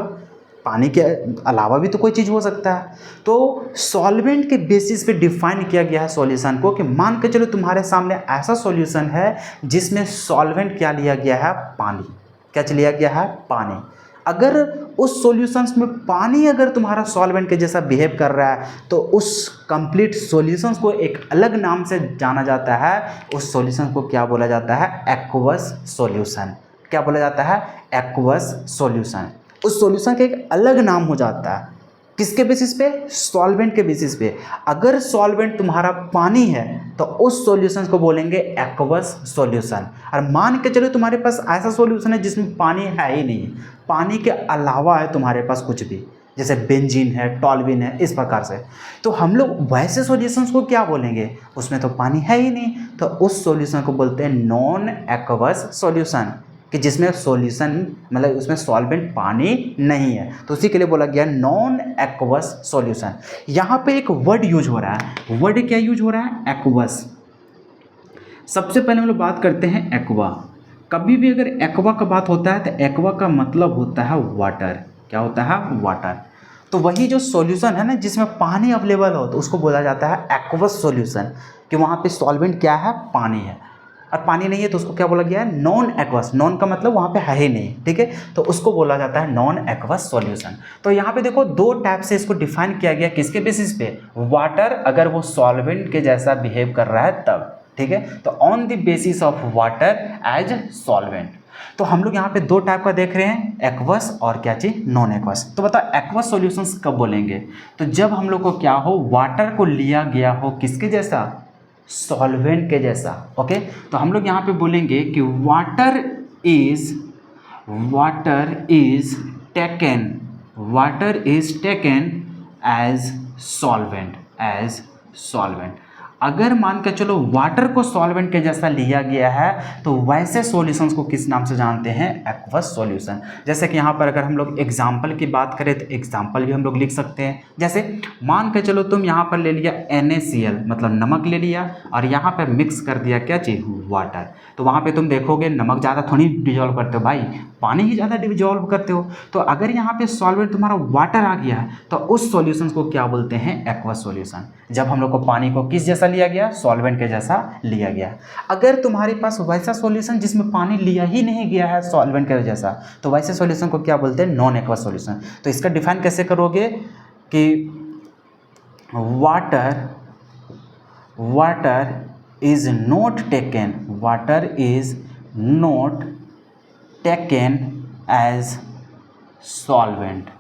पानी के अलावा भी तो कोई चीज़ हो सकता है। तो सॉल्वेंट के बेसिस पे डिफाइन किया गया है सॉल्यूशन को, कि मान के चलो तुम्हारे सामने ऐसा सॉल्यूशन है जिसमें सॉल्वेंट क्या लिया गया है, पानी। क्या लिया गया है? पानी। अगर उस सॉल्यूशंस में पानी अगर तुम्हारा सॉल्वेंट के जैसा बिहेव कर रहा है तो उस कंप्लीट सॉल्यूशंस को एक अलग नाम से जाना जाता है। उस सॉल्यूशन को क्या बोला जाता है? Aqueous solution. क्या बोला जाता है? Aqueous solution. उस सॉल्यूशन का एक अलग नाम हो जाता है। किसके बेसिस पे? सॉल्वेंट के बेसिस पे। अगर सॉल्वेंट तुम्हारा पानी है तो उस सॉल्यूशन को बोलेंगे एक्वस सॉल्यूशन। और मान के चलो तुम्हारे पास ऐसा सॉल्यूशन है जिसमें पानी है ही नहीं, पानी के अलावा है तुम्हारे पास कुछ भी, जैसे बेंजीन है, टॉल्विन है, इस प्रकार से, तो हम लोग वैसे सॉल्यूशंस को क्या बोलेंगे? उसमें तो पानी है ही नहीं, तो उस सॉल्यूशन को बोलते हैं नॉन एक्वस सॉल्यूशन, कि जिसमें सॉल्यूशन मतलब उसमें सॉल्वेंट पानी नहीं है, तो उसी के लिए बोला गया नॉन एक्वस सॉल्यूशन। यहाँ पे एक वर्ड यूज हो रहा है। वर्ड क्या यूज हो रहा है? एक्वस। सबसे पहले हम लोग बात करते हैं एक्वा। कभी भी अगर एक्वा का बात होता है तो एक्वा का मतलब होता है वाटर। क्या होता है? वाटर। तो वही जो सॉल्यूशन है ना जिसमें पानी अवेलेबल हो, तो उसको बोला जाता है एक्वस सॉल्यूशन, कि वहाँ पे सॉल्वेंट क्या है? पानी है। और पानी नहीं है तो उसको क्या बोला गया है? Non aqueous. नॉन का मतलब वहाँ पे है ही नहीं, ठीक है, तो उसको बोला जाता है नॉन एक्वस सॉल्यूशन। तो यहाँ पे देखो 2 टाइप से इसको डिफाइन किया गया। किसके बेसिस पे? वाटर अगर वो सॉल्वेंट के जैसा बिहेव कर रहा है तब, ठीक है, तो on the basis of water as solvent. तो हम लोग यहाँ पे 2 टाइप का देख रहे हैं, एक्वस और क्या चीज? Non aqueous. तो बताओ एक्वस सॉल्यूशंस कब बोलेंगे? तो जब हम लोग को क्या हो, वाटर को लिया गया हो किसके जैसा? सॉल्वेंट के जैसा। ओके, तो हम लोग यहाँ पे बोलेंगे कि water is taken as solvent. अगर मान के चलो वाटर को सॉल्वेंट के जैसा लिया गया है तो वैसे सॉल्यूशंस को किस नाम से जानते हैं? Aqueous solution. जैसे कि यहाँ पर अगर हम लोग एग्जाम्पल की बात करें तो एग्जाम्पल भी हम लोग लिख सकते हैं। जैसे मान के चलो तुम यहाँ पर ले लिया NaCl मतलब नमक ले लिया और यहाँ पर मिक्स कर दिया क्या चीज़? वाटर। तो वहाँ पे तुम देखोगे नमक ज़्यादा थोड़ी डिजॉल्व करते हो भाई, पानी ही ज़्यादा डिजॉल्व करते हो। तो अगर यहाँ पे सॉल्वेंट तुम्हारा वाटर आ गया है तो उस सॉल्यूशन को क्या बोलते हैं? Aqueous solution. जब हम लोग को पानी को किस जैसा लिया गया? सॉल्वेंट के जैसा लिया गया। अगर तुम्हारे पास वैसा सॉल्यूशन जिसमें पानी लिया ही नहीं गया है सॉल्वेंट के जैसा, तो वैसे सॉल्यूशन को क्या बोलते हैं? Non aqueous solution. तो इसका डिफाइन कैसे करोगे कि water is not taken as solvent।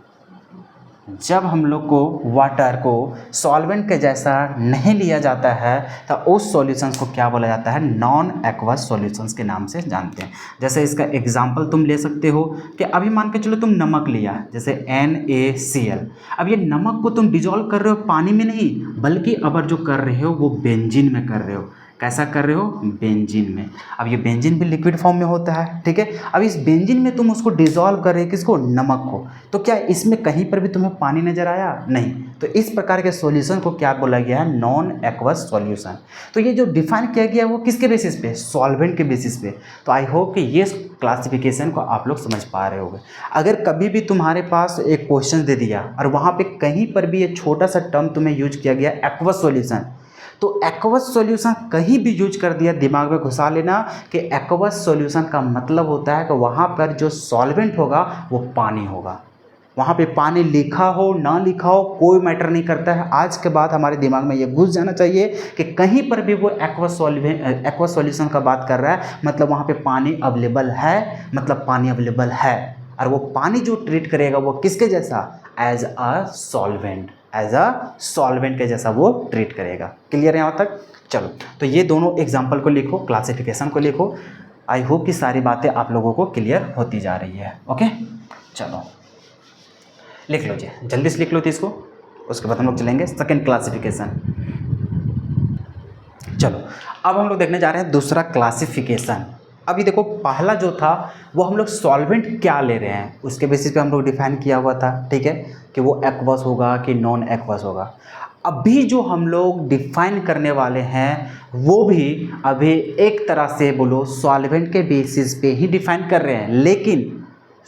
जब हम लोग को वाटर को सॉल्वेंट के जैसा नहीं लिया जाता है तो उस सॉल्यूशंस को क्या बोला जाता है? नॉन एक्वस सॉल्यूशंस के नाम से जानते हैं। जैसे इसका एग्जांपल तुम ले सकते हो कि अभी मान के चलो तुम नमक लिया जैसे NaCl। अब ये नमक को तुम डिजॉल्व कर रहे हो पानी में नहीं, बल्कि अब जो कर रहे हो वो बेंजीन में कर रहे हो। कैसा कर रहे हो? बेंजीन में। अब ये बेंजीन भी लिक्विड फॉर्म में होता है, ठीक है। अब इस बेंजीन में तुम उसको डिसॉल्व कर रहे हो, किसको? नमक को। तो क्या इसमें कहीं पर भी तुम्हें पानी नजर आया? नहीं। तो इस प्रकार के सॉल्यूशन को क्या बोला गया है? Non aqueous solution. तो ये जो डिफाइन किया गया है वो किसके बेसिस पे? सॉल्वेंट के बेसिस पे। तो आई होप कि ये क्लासिफिकेशन को आप लोग समझ पा रहे होंगे। अगर कभी भी तुम्हारे पास एक क्वेश्चन दे दिया और वहाँ पे कहीं पर भी ये छोटा सा टर्म तुम्हें यूज किया गया एक्वस सॉल्यूशन, तो एक्वस सॉल्यूशन कहीं भी यूज कर दिया, दिमाग में घुसा लेना कि एक्वस सॉल्यूशन का मतलब होता है कि वहाँ पर जो सॉल्वेंट होगा वो पानी होगा। वहाँ पे पानी लिखा हो ना लिखा हो कोई मैटर नहीं करता है। आज के बाद हमारे दिमाग में ये घुस जाना चाहिए कि कहीं पर भी वो एक्वस सॉल्यूशन का बात कर रहा है मतलब वहाँ पे पानी अवेलेबल है, मतलब पानी अवेलेबल है। और वो पानी जो ट्रीट करेगा वो किसके जैसा? एज अ सॉल्वेंट के जैसा वो ट्रीट करेगा। क्लियर है यहाँ तक? चलो, तो ये दोनों एग्जाम्पल को लिखो, क्लासिफिकेशन को लिखो। आई होप कि सारी बातें आप लोगों को क्लियर होती जा रही है। ओके, चलो लिख लो जी, जल्दी से लिख लो इसको, उसके बाद हम लोग चलेंगे सेकंड क्लासिफिकेशन। चलो, अब हम लोग देखने जा रहे हैं दूसरा क्लासिफिकेशन। अभी देखो पहला जो था वो हम लोग सॉल्वेंट क्या ले रहे हैं उसके बेसिस पे हम लोग डिफाइन किया हुआ था, ठीक है, कि वो एक्वस होगा कि नॉन एक्वस होगा। अभी जो हम लोग डिफाइन करने वाले हैं वो भी अभी एक तरह से बोलो सॉल्वेंट के बेसिस पे ही डिफाइन कर रहे हैं, लेकिन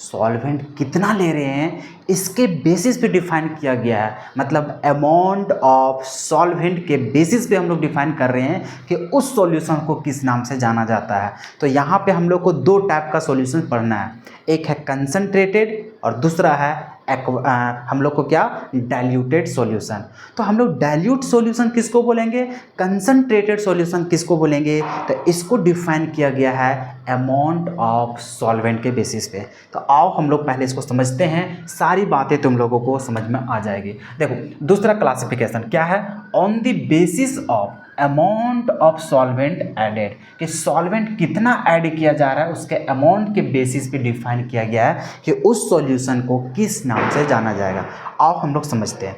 सॉल्वेंट कितना ले रहे हैं इसके बेसिस पे डिफाइन किया गया है। मतलब अमाउंट ऑफ सॉल्वेंट के बेसिस पे हम लोग डिफाइन कर रहे हैं कि उस सॉल्यूशन को किस नाम से जाना जाता है। तो यहाँ पे हम लोग को दो टाइप का सॉल्यूशन पढ़ना है, एक है कंसंट्रेटेड और दूसरा है हम लोग को क्या? Diluted solution. तो हम लोग डाइल्यूट सॉल्यूशन किसको बोलेंगे? कंसंट्रेटेड सॉल्यूशन किसको बोलेंगे? तो इसको डिफाइन किया गया है अमाउंट ऑफ सॉल्वेंट के बेसिस पे। तो आओ हम लोग पहले इसको समझते हैं, सारी बातें तुम लोगों को समझ में आ जाएगी। देखो दूसरा क्लासिफिकेशन क्या है? On the basis of amount of solvent added, कि सॉल्वेंट कितना ऐड किया जा रहा है उसके अमाउंट के बेसिस पे डिफाइन किया गया है कि उस सॉल्यूशन को किस नाम से जाना जाएगा। आओ हम लोग समझते हैं।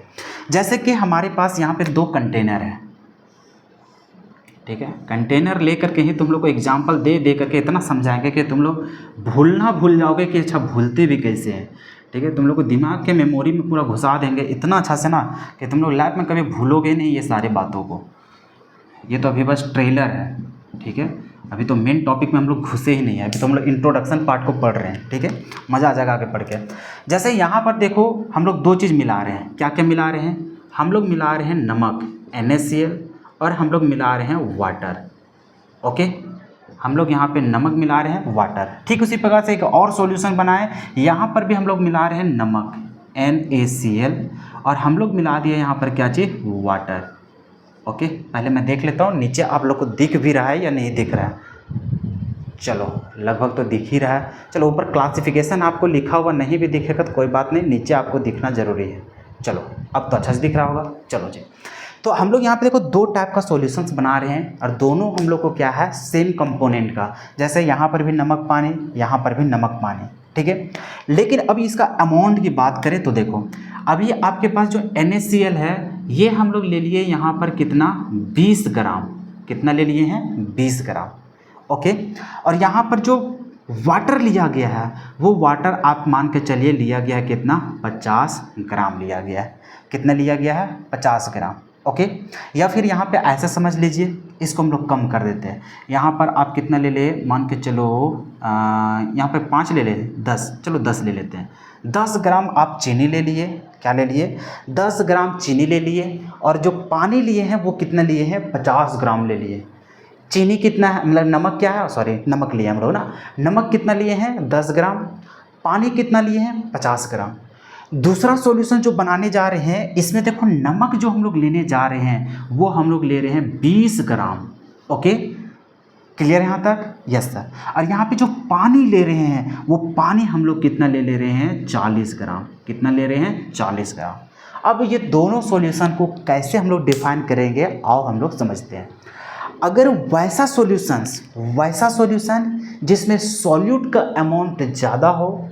जैसे कि हमारे पास यहाँ पे दो कंटेनर हैं, ठीक है, कंटेनर लेकर के ही तुम लोग को एग्जाम्पल दे करके इतना समझाएंगे कि तुम लोग भूल जाओगे कि अच्छा भूलते भी कैसे हैं, ठीक है। तुम लोग को दिमाग के मेमोरी में पूरा घुसा देंगे इतना अच्छा से ना कि तुम लोग लाइफ में कभी भूलोगे नहीं ये सारी बातों को। ये तो अभी बस ट्रेलर है, ठीक है, अभी तो मेन टॉपिक में हम लोग घुसे ही नहीं है, अभी तो हम लोग इंट्रोडक्शन पार्ट को पढ़ रहे हैं, ठीक है, मज़ा आ जाएगा आगे पढ़ के। जैसे यहाँ पर देखो हम लोग दो चीज़ मिला रहे हैं, क्या क्या मिला रहे हैं? हम लोग मिला रहे हैं नमक NaCl और हम लोग मिला रहे हैं वाटर। ओके, हम लोग यहाँ पे नमक मिला रहे हैं, वाटर। ठीक उसी प्रकार से एक और सॉल्यूशन बनाए, यहाँ पर भी हम लोग मिला रहे हैं नमक NaCl और हम लोग मिला दिए यहाँ पर क्या चीज़? वाटर। ओके, पहले मैं देख लेता हूँ नीचे आप लोग को दिख भी रहा है या नहीं दिख रहा है। चलो लगभग तो दिख ही रहा है। चलो ऊपर क्लासिफिकेशन आपको लिखा हुआ नहीं भी दिखेगा तो कोई बात नहीं, नीचे आपको दिखना ज़रूरी है। चलो अब तो अच्छा से दिख रहा होगा। चलो जी, तो हम लोग यहाँ पे देखो दो टाइप का सॉल्यूशंस बना रहे हैं और दोनों हम लोग को क्या है? सेम कंपोनेंट का। जैसे यहाँ पर भी नमक पानी, यहाँ पर भी नमक पानी, ठीक है। लेकिन अब इसका अमाउंट की बात करें तो देखो अभी आपके पास जो NaCl है ये हम लोग ले लिए यहाँ पर कितना 20 ग्राम, कितना ले लिए हैं 20 ग्राम। ओके, और यहाँ पर जो वाटर लिया गया है वो वाटर आप मान के चलिए लिया गया है कितना 50 ग्राम लिया गया है। कितना लिया गया है 50 ग्राम। ओके, या फिर यहाँ पे ऐसा समझ लीजिए, इसको हम लोग कम कर देते हैं। यहाँ पर आप कितना ले ले, मान के चलो यहाँ पे 5 ले ले 10, चलो 10 ले लेते हैं। 10 ग्राम आप चीनी ले लिए, क्या ले लिए 10 ग्राम चीनी ले लिए, और जो पानी लिए हैं वो कितना लिए हैं 50 ग्राम ले लिए। चीनी कितना है, मतलब नमक क्या है, सॉरी नमक लिए हम लोग ना, नमक कितना लिए हैं 10 ग्राम, पानी कितना लिए हैं 50 ग्राम। दूसरा सॉल्यूशन जो बनाने जा रहे हैं इसमें देखो नमक जो हम लोग लेने जा रहे हैं वो हम लोग ले रहे हैं 20 ग्राम। ओके, क्लियर यहाँ तक? Yes sir. और यहाँ पे जो पानी ले रहे हैं वो पानी हम लोग कितना ले रहे हैं 40 ग्राम। कितना ले रहे हैं 40 ग्राम। अब ये दोनों सॉल्यूशन को कैसे हम लोग डिफाइन करेंगे, आओ हम लोग समझते हैं। अगर वैसा सॉल्यूशन जिसमें सॉल्यूट का अमाउंट ज़्यादा हो,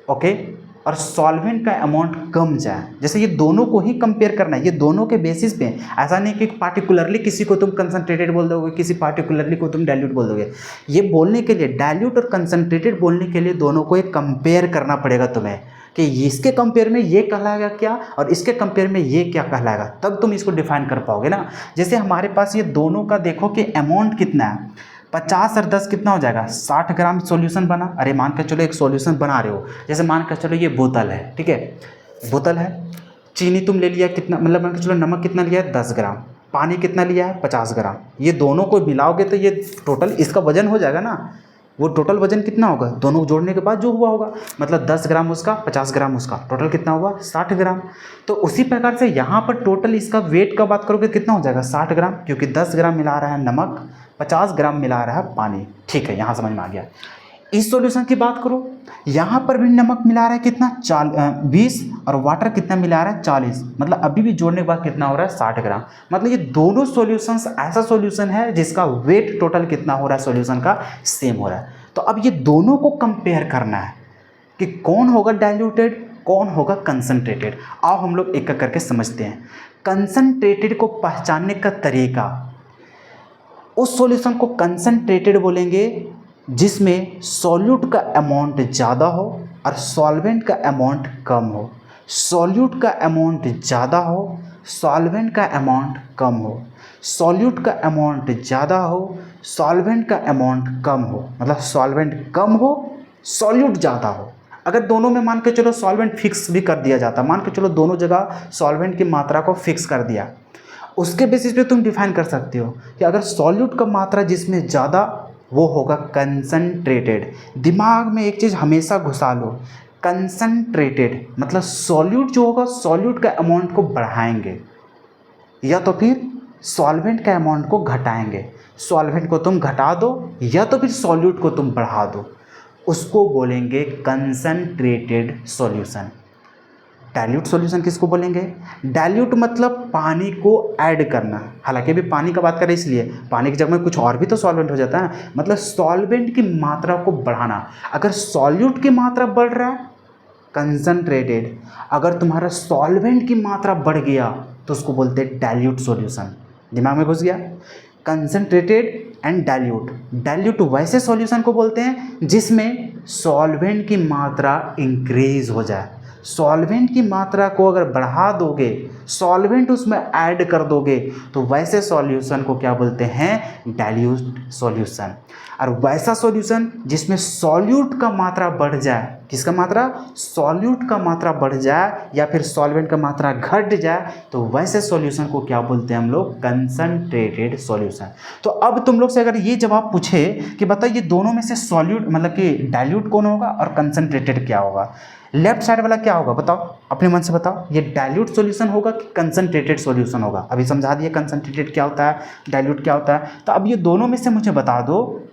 ओके, और सॉल्वेंट का अमाउंट कम जाए, जैसे ये दोनों को ही कंपेयर करना है, ये दोनों के बेसिस पे। ऐसा नहीं कि पार्टिकुलरली किसी को तुम कंसंट्रेटेड बोल दोगे, किसी पार्टिकुलरली को तुम डाइल्यूट बोल दोगे। ये बोलने के लिए, डाइल्यूट और कंसंट्रेटेड बोलने के लिए दोनों को एक कंपेयर करना पड़ेगा तुम्हें, कि इसके कंपेयर में ये कहलाएगा क्या और इसके कंपेयर में ये क्या कहलाएगा, तब तुम इसको डिफाइन कर पाओगे ना। जैसे हमारे पास ये दोनों का देखो कि अमाउंट कितना है, 50 और 10 कितना हो जाएगा 60 ग्राम सॉल्यूशन बना। अरे मान कर चलो एक सॉल्यूशन बना रहे हो, जैसे मान कर चलो ये बोतल है, ठीक है, बोतल है, चीनी तुम ले लिया कितना, मतलब मान कर चलो नमक कितना लिया है 10 ग्राम, पानी कितना लिया है 50 ग्राम। ये दोनों को मिलाओगे तो ये टोटल इसका वजन हो जाएगा ना, वो टोटल वजन कितना होगा दोनों जोड़ने के बाद जो हुआ होगा, मतलब 10 ग्राम उसका 50 ग्राम उसका, टोटल कितना हुआ 60 ग्राम। तो उसी प्रकार से यहाँ पर टोटल इसका वेट का बात करोगे कितना हो जाएगा 60 ग्राम, क्योंकि 10 ग्राम मिला रहा है नमक, 50 ग्राम मिला रहा है पानी। ठीक है, यहाँ समझ में आ गया। इस सॉल्यूशन की बात करो, यहाँ पर भी नमक मिला रहा है कितना 20 और वाटर कितना मिला रहा है 40, मतलब अभी भी जोड़ने के बाद कितना हो रहा है 60 ग्राम। मतलब ये दोनों सॉल्यूशंस ऐसा सॉल्यूशन है जिसका वेट टोटल कितना हो रहा है सॉल्यूशन का सेम हो रहा है। तो अब ये दोनों को कंपेयर करना है कि कौन होगा डाइल्यूटेड, कौन होगा कंसंट्रेटेड। आओ हम लोग एक एक करके समझते हैं। कंसंट्रेटेड को पहचानने का तरीका, उस सॉल्यूशन को कंसंट्रेटेड बोलेंगे जिसमें सॉल्यूट का अमाउंट ज़्यादा हो और सॉल्वेंट का अमाउंट कम हो। सॉल्यूट का अमाउंट ज़्यादा हो, सॉल्वेंट का अमाउंट कम हो। सॉल्यूट का अमाउंट ज़्यादा हो, सॉल्वेंट का अमाउंट कम हो, मतलब सॉल्वेंट कम हो, सॉल्यूट ज़्यादा हो। अगर दोनों में मान के चलो सॉल्वेंट फिक्स भी कर दिया जाता, मान के चलो दोनों जगह सॉल्वेंट की मात्रा को फिक्स कर दिया, उसके बेसिस पे तुम डिफाइन कर सकते हो कि अगर सॉल्यूट का मात्रा जिसमें ज़्यादा वो होगा कंसंट्रेटेड। दिमाग में एक चीज़ हमेशा घुसा लो, कंसंट्रेटेड मतलब सॉल्यूट जो होगा सॉल्यूट का अमाउंट को बढ़ाएंगे या तो फिर सॉल्वेंट का अमाउंट को घटाएंगे। सॉल्वेंट को तुम घटा दो या तो फिर सॉल्यूट को तुम बढ़ा दो, उसको बोलेंगे कंसंट्रेटेड सॉल्यूशन। डाइल्यूट सॉल्यूशन किसको बोलेंगे? डाइल्यूट मतलब पानी को ऐड करना, हालांकि अभी पानी का बात करें इसलिए पानी की जगह में कुछ और भी तो सॉल्वेंट हो जाता है, मतलब सॉल्वेंट की मात्रा को बढ़ाना। अगर सॉल्यूट की मात्रा बढ़ रहा है कंसंट्रेटेड, अगर तुम्हारा सॉल्वेंट की मात्रा बढ़ गया तो उसको बोलते हैं डाइल्यूट सॉल्यूशन। दिमाग में घुस गया? Concentrated and dilute. डाइल्यूट वैसे सॉल्यूशन को बोलते हैं जिसमें सॉल्वेंट की मात्रा इंक्रीज हो जाए। सॉल्वेंट की मात्रा को अगर बढ़ा दोगे, सॉल्वेंट उसमें ऐड कर दोगे, तो वैसे सॉल्यूशन को क्या बोलते हैं? Dilute solution. और वैसा सॉल्यूशन जिसमें सॉल्यूट का मात्रा बढ़ जाए, किसका मात्रा? सॉल्यूट का मात्रा बढ़ जाए या फिर सॉल्वेंट का मात्रा घट जाए, तो वैसे सॉल्यूशन को क्या बोलते हैं हम लोग? Concentrated solution. तो अब तुम लोग से अगर ये जवाब पूछे कि बताइए दोनों में से सॉल्यूट मतलब कि डाइल्यूट कौन होगा और कंसंट्रेटेड क्या होगा, लेफ्ट साइड वाला क्या होगा बताओ, अपने मन से बताओ। ये डाइल्यूट सॉल्यूशन होगा कि कंसंट्रेटेड सॉल्यूशन होगा? अभी समझा दिए कंसंट्रेटेड क्या होता है, डाइल्यूट क्या होता है। तो अब ये दोनों में से मुझे बता दो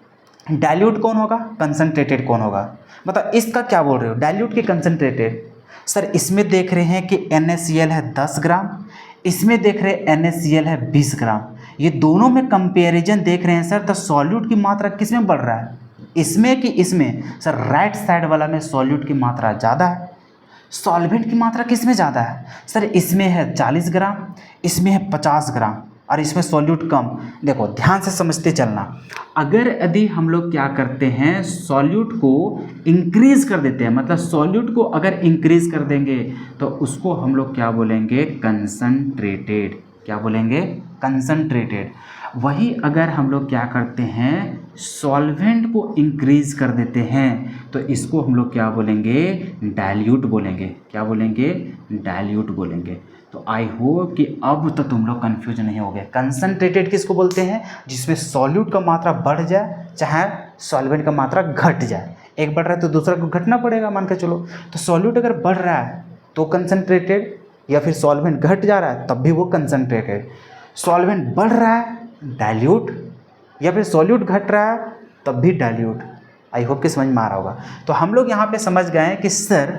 डाइल्यूट कौन होगा, कंसंट्रेटेड कौन होगा। बताओ इसका क्या बोल रहे हो, डाइल्यूट की कंसंट्रेटेड? सर इसमें देख रहे हैं कि NaCl है 10 ग्राम, इसमें देख रहे हैं NaCl है 20 ग्राम। ये दोनों में कंपेरिजन देख रहे हैं सर, तो सॉल्यूट की मात्रा किस में बढ़ रहा है, इसमें कि इसमें? सर राइट साइड वाला में सॉल्यूट की मात्रा ज़्यादा है, सॉल्वेंट की मात्रा किस में ज़्यादा है? सर इसमें है 40 ग्राम, इसमें है 50 ग्राम और इसमें सॉल्यूट कम। देखो ध्यान से समझते चलना, अगर यदि हम लोग क्या करते हैं सॉल्यूट को इंक्रीज कर देते हैं, मतलब सॉल्यूट को अगर इंक्रीज कर देंगे तो उसको हम लोग क्या बोलेंगे? कंसंट्रेटेड। क्या बोलेंगे? कंसंट्रेटेड। वही अगर हम लोग क्या करते हैं सॉल्वेंट को इंक्रीज कर देते हैं तो इसको हम लोग क्या बोलेंगे? डाइल्यूट बोलेंगे। क्या बोलेंगे? डाइल्यूट बोलेंगे। तो आई होप कि अब तो तुम लोग कन्फ्यूज नहीं हो गए। कंसंट्रेटेड किसको बोलते हैं? जिसमें सॉल्यूट का मात्रा बढ़ जाए चाहे सॉल्वेंट का मात्रा घट जाए। एक बढ़ रहा है तो दूसरा को घटना पड़ेगा, मान के चलो। तो सॉल्यूट अगर बढ़ रहा है तो कंसंट्रेटेड, या फिर सॉल्वेंट घट जा रहा है तब भी वो कंसंट्रेटेड। सॉल्वेंट बढ़ रहा है डाइल्यूट, या फिर सॉल्यूट घट रहा है तब भी डाइल्यूट। आई होप कि समझ में आ रहा होगा। तो हम लोग यहाँ पे समझ गए कि सर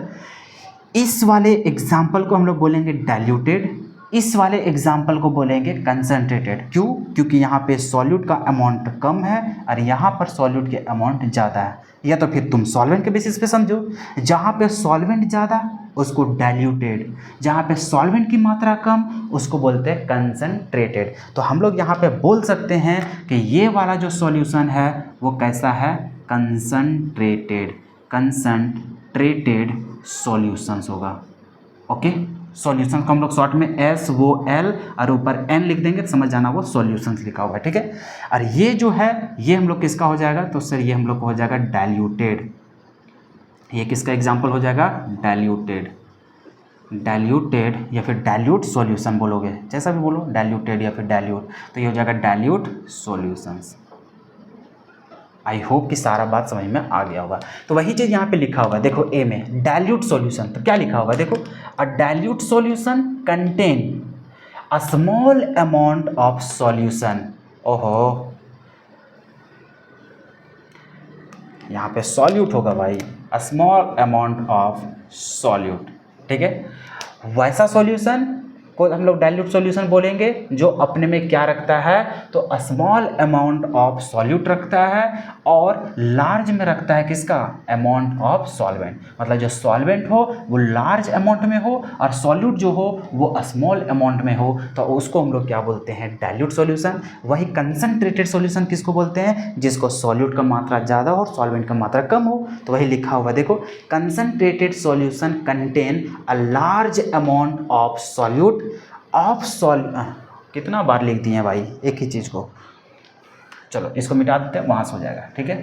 इस वाले एग्जाम्पल को हम लोग बोलेंगे डाइल्यूटेड, इस वाले एग्जाम्पल को बोलेंगे कंसंट्रेटेड। क्यों? क्योंकि यहाँ पे सॉल्यूट का अमाउंट कम है और यहाँ पर सॉल्यूट के अमाउंट ज़्यादा है। या तो फिर तुम सॉल्वेंट के बेसिस पे समझो, जहाँ पे सॉल्वेंट ज़्यादा उसको डाइल्यूटेड, जहाँ पे सॉल्वेंट की मात्रा कम उसको बोलते हैं कंसंट्रेटेड। तो हम लोग यहाँ पे बोल सकते हैं कि ये वाला जो सॉल्यूशन है वो कैसा है? कंसंट्रेटेड। कंसंट्रेटेड सॉल्यूशंस होगा। ओके, सॉल्यूशन को हम लोग शॉर्ट में SOL और ऊपर N लिख देंगे तो समझ जाना वो सॉल्यूशंस लिखा हुआ है, ठीक है। और ये जो है ये हम लोग किसका हो जाएगा? तो सर ये हम लोग को हो जाएगा डाइल्यूटेड। ये किसका एग्जाम्पल हो जाएगा? डाइल्यूटेड। डाइल्यूटेड या फिर डाइल्यूट सॉल्यूशन बोलोगे, जैसा भी बोलो, डाइल्यूटेड या फिर डाइल्यूट, तो ये हो जाएगा डाइल्यूट सॉल्यूशंस। आई होप कि सारा बात समझ में आ गया होगा। तो वही चीज़ यहाँ पे लिखा हुआ है, देखो ए में डाइल्यूट सॉल्यूशन, तो क्या लिखा हुआ है देखो, अ dilute solution contain a small amount of solution. ओहो, यहाँ पे सॉल्यूट होगा भाई, a small amount of solute, ठीक है। वैसा सॉल्यूशन को हम लोग डाइल्यूट सॉल्यूशन बोलेंगे जो अपने में क्या रखता है? तो स्मॉल अमाउंट ऑफ सॉल्यूट रखता है और लार्ज में रखता है किसका? Amount of solvent. मतलब जो सॉल्वेंट हो वो लार्ज अमाउंट में हो और सॉल्यूट जो हो वो स्मॉल अमाउंट में हो, तो उसको हम लोग क्या बोलते हैं? Dilute solution. वही कंसंट्रेटेड सॉल्यूशन किसको बोलते हैं? जिसको सॉल्यूट का मात्रा ज़्यादा हो और सॉल्वेंट का मात्रा कम हो। तो वही लिखा हुआ देखो, concentrated solution contain a large amount of solute of कितना बार लिख दिए हैं भाई एक ही चीज़ को। चलो इसको मिटा देते हैं, वहाँ से हो जाएगा, ठीक है।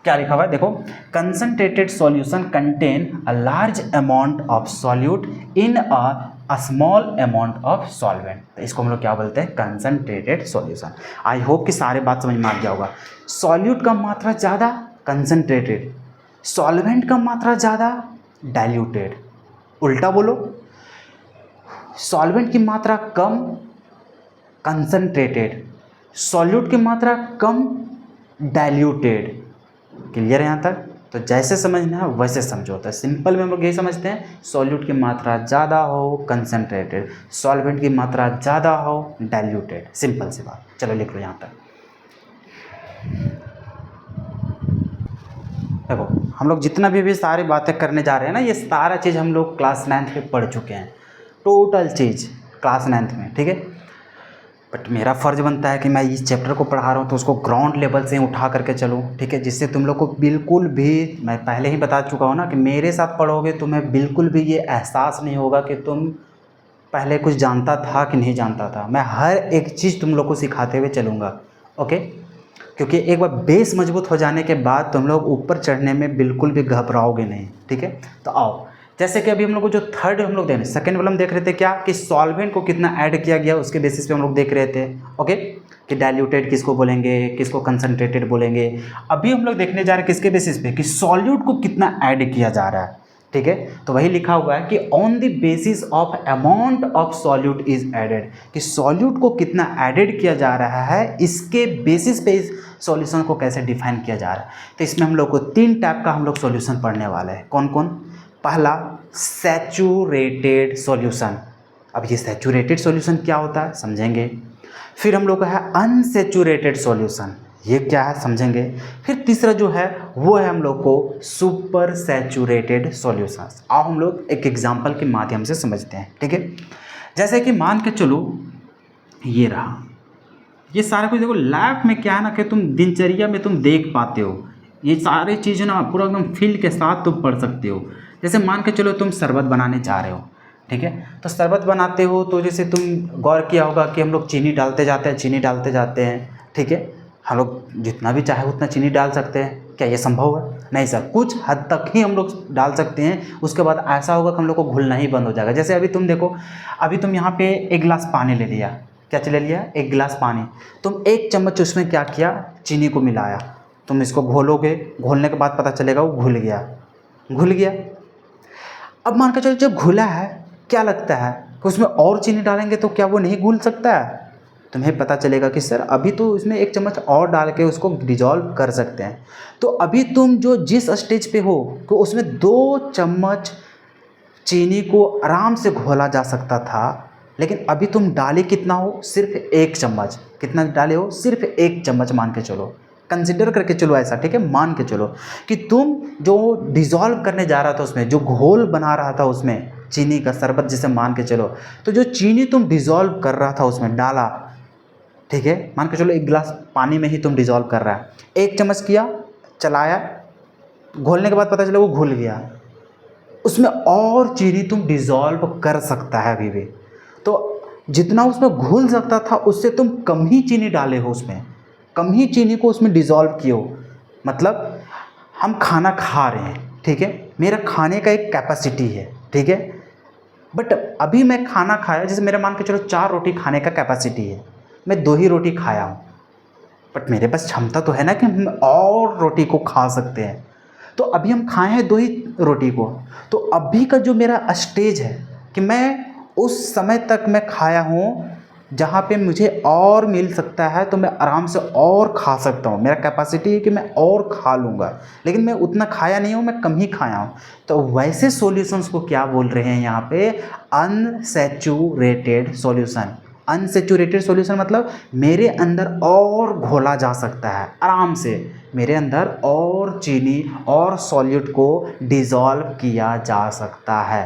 क्या लिखा हुआ है देखो, concentrated solution contain a large amount of solute in a small amount of solvent. तो इसको हम लोग क्या बोलते हैं? Concentrated solution. आई होप कि सारे बात समझ में आ गया होगा। सॉल्यूट का मात्रा ज़्यादा कंसंट्रेटेड, सॉल्वेंट का मात्रा ज़्यादा डाइल्यूटेड। उल्टा बोलो, सॉल्वेंट की मात्रा कम कंसंट्रेटेड, सॉल्यूट की मात्रा कम डाइल्यूटेड। क्लियर है यहाँ तक? तो जैसे समझना है वैसे समझो। होता है सिंपल में हम लोग यही समझते हैं, सॉल्यूट की मात्रा ज़्यादा हो कंसंट्रेटेड, सॉल्वेंट की मात्रा ज़्यादा हो डाइल्यूटेड। सिंपल सी बात। चलो लिख लो यहाँ तक। देखो हम लोग जितना भी सारी बातें करने जा रहे हैं ना, ये सारा चीज़ हम लोग क्लास 9th में पढ़ चुके हैं, टोटल चीज़ क्लास 9th में, ठीक है। बट मेरा फ़र्ज़ बनता है कि मैं इस चैप्टर को पढ़ा रहा हूँ तो उसको ग्राउंड लेवल से उठा करके चलूँ, ठीक है, जिससे तुम लोग को बिल्कुल भी, मैं पहले ही बता चुका हूँ ना कि मेरे साथ पढ़ोगे तुम्हें बिल्कुल भी ये एहसास नहीं होगा कि तुम पहले कुछ जानता था कि नहीं जानता था। मैं हर एक चीज़ तुम लोग को सिखाते हुए चलूँगा, ओके। क्योंकि एक बार बेस मजबूत हो जाने के बाद तुम लोग ऊपर चढ़ने में बिल्कुल भी घबराओगे नहीं, ठीक है। तो आओ, जैसे कि अभी हम लोग को जो थर्ड हम लोग देख रहे हैं, सेकेंड वाला हम देख रहे थे क्या कि सॉल्वेंट को कितना ऐड किया गया उसके बेसिस पे हम लोग देख रहे थे, ओके, कि डाइल्यूटेड किसको बोलेंगे, किसको कंसंट्रेटेड बोलेंगे। अभी हम लोग देखने जा रहे हैं किसके बेसिस पे कि सॉल्यूट को कितना ऐड किया जा रहा है, ठीक है। तो वही लिखा हुआ है कि on the basis of amount of solute is added, कि सॉल्यूट को कितना एडेड किया जा रहा है इसके बेसिस पे इस सॉल्यूशन को कैसे डिफाइन किया जा रहा है। तो इसमें हम लोग को 3 टाइप का हम लोग सॉल्यूशन पढ़ने वाले हैं। कौन कौन? पहला सैचुरेटेड सॉल्यूशन। अब ये सैचुरेटेड सॉल्यूशन क्या होता है समझेंगे। फिर हम लोग का है अनसैचुरेटेड सॉल्यूशन, ये क्या है समझेंगे। फिर तीसरा जो है वो है हम लोग को सुपर सैचुरेटेड सॉल्यूशंस। आओ हम लोग एक एग्जांपल के माध्यम से समझते हैं, ठीक है। जैसे कि मान के चलो ये रहा, ये सारा कुछ देखो लाइफ में क्या है ना कि तुम दिनचर्या में तुम देख पाते हो, ये सारी चीज़ें ना पूरा एकदम फील के साथ तुम पढ़ सकते हो। जैसे मान के चलो तुम शरबत बनाने जा रहे हो, ठीक है। तो शरबत बनाते हो तो जैसे तुम गौर किया होगा कि हम लोग चीनी डालते जाते हैं, चीनी डालते जाते हैं, ठीक है। हम लोग जितना भी चाहे उतना चीनी डाल सकते हैं, क्या ये संभव है? नहीं सर, कुछ हद तक ही हम लोग डाल सकते हैं, उसके बाद ऐसा होगा कि हम लोग को घुलना ही बंद हो जाएगा। जैसे अभी तुम देखो, अभी तुम यहाँ पे एक गिलास पानी ले लिया, क्या ले लिया? एक गिलास पानी। तुम एक चम्मच उसमें क्या किया? चीनी को मिलाया। तुम इसको घोलोगे, घोलने के बाद पता चलेगा वो घुल गया, घुल गया। अब मान के चलो जब घुला है, क्या लगता है कि उसमें और चीनी डालेंगे तो क्या वो नहीं घुल सकता है? तुम्हें पता चलेगा कि सर अभी तो इसमें एक चम्मच और डाल के उसको डिजॉल्व कर सकते हैं। तो अभी तुम जो जिस स्टेज पे हो तो उसमें 2 चम्मच चीनी को आराम से घोला जा सकता था, लेकिन अभी तुम डाले कितना हो? सिर्फ 1 चम्मच। कितना डाले हो? सिर्फ 1 चम्मच। मान के चलो, कंसिडर करके चलो ऐसा, ठीक है। मान के चलो कि तुम जो डिज़ोल्व करने जा रहा था उसमें, जो घोल बना रहा था उसमें चीनी का शरबत जिसे मान के चलो, तो जो चीनी तुम डिज़ोल्व कर रहा था उसमें डाला, ठीक है। मान के चलो 1 गिलास पानी में ही तुम डिज़ोल्व कर रहा है, 1 चम्मच किया, चलाया, घोलने के बाद पता चला वो घुल गया। उसमें और चीनी तुम डिज़ोल्व कर सकता है अभी भी। तो जितना उसमें घुल सकता था उससे तुम कम ही चीनी डाले हो, उसमें कम ही चीनी को उसमें डिज़ोल्व किए हो। मतलब हम खाना खा रहे हैं, ठीक है, मेरा खाने का एक कैपेसिटी है, ठीक है। बट अभी मैं खाना खाया, जैसे मेरा मान के चलो 4 रोटी खाने का कैपेसिटी है, मैं 2 ही रोटी खाया हूँ, बट मेरे पास क्षमता तो है ना कि हम और रोटी को खा सकते हैं। तो अभी हम खाए हैं 2 ही रोटी को, तो अभी का जो मेरा स्टेज है कि मैं उस समय तक मैं खाया हूँ जहाँ पे मुझे और मिल सकता है, तो मैं आराम से और खा सकता हूँ। मेरा कैपेसिटी है कि मैं और खा लूँगा, लेकिन मैं उतना खाया नहीं हूँ, मैं कम ही खाया हूँ। तो वैसे सॉल्यूशंस को क्या बोल रहे हैं यहाँ पे? Unsaturated solution. अनसैचुरेटेड सॉल्यूशन मतलब मेरे अंदर और घोला जा सकता है आराम से, मेरे अंदर और चीनी और सॉल्यूट को डिज़ोल्व किया जा सकता है।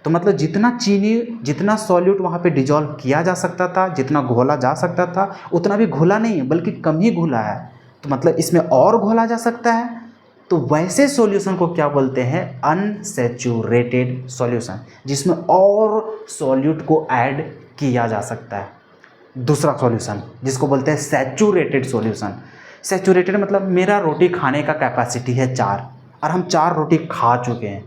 तो मतलब जितना चीनी, जितना सॉल्यूट वहाँ पे डिज़ोल्व किया जा सकता था, जितना घोला जा सकता था, उतना भी घोला नहीं है, बल्कि कम ही घुला है। तो मतलब इसमें और घोला जा सकता है। तो वैसे सॉल्यूशन को क्या बोलते हैं? अनसैचुरेटेड सॉल्यूशन, जिसमें और सॉल्यूट को ऐड किया जा सकता है। दूसरा सॉल्यूशन जिसको बोलते हैं सैचुरेटेड सॉल्यूशन। सैचुरेटेड मतलब मेरा रोटी खाने का कैपेसिटी है 4 और हम 4 रोटी खा चुके हैं,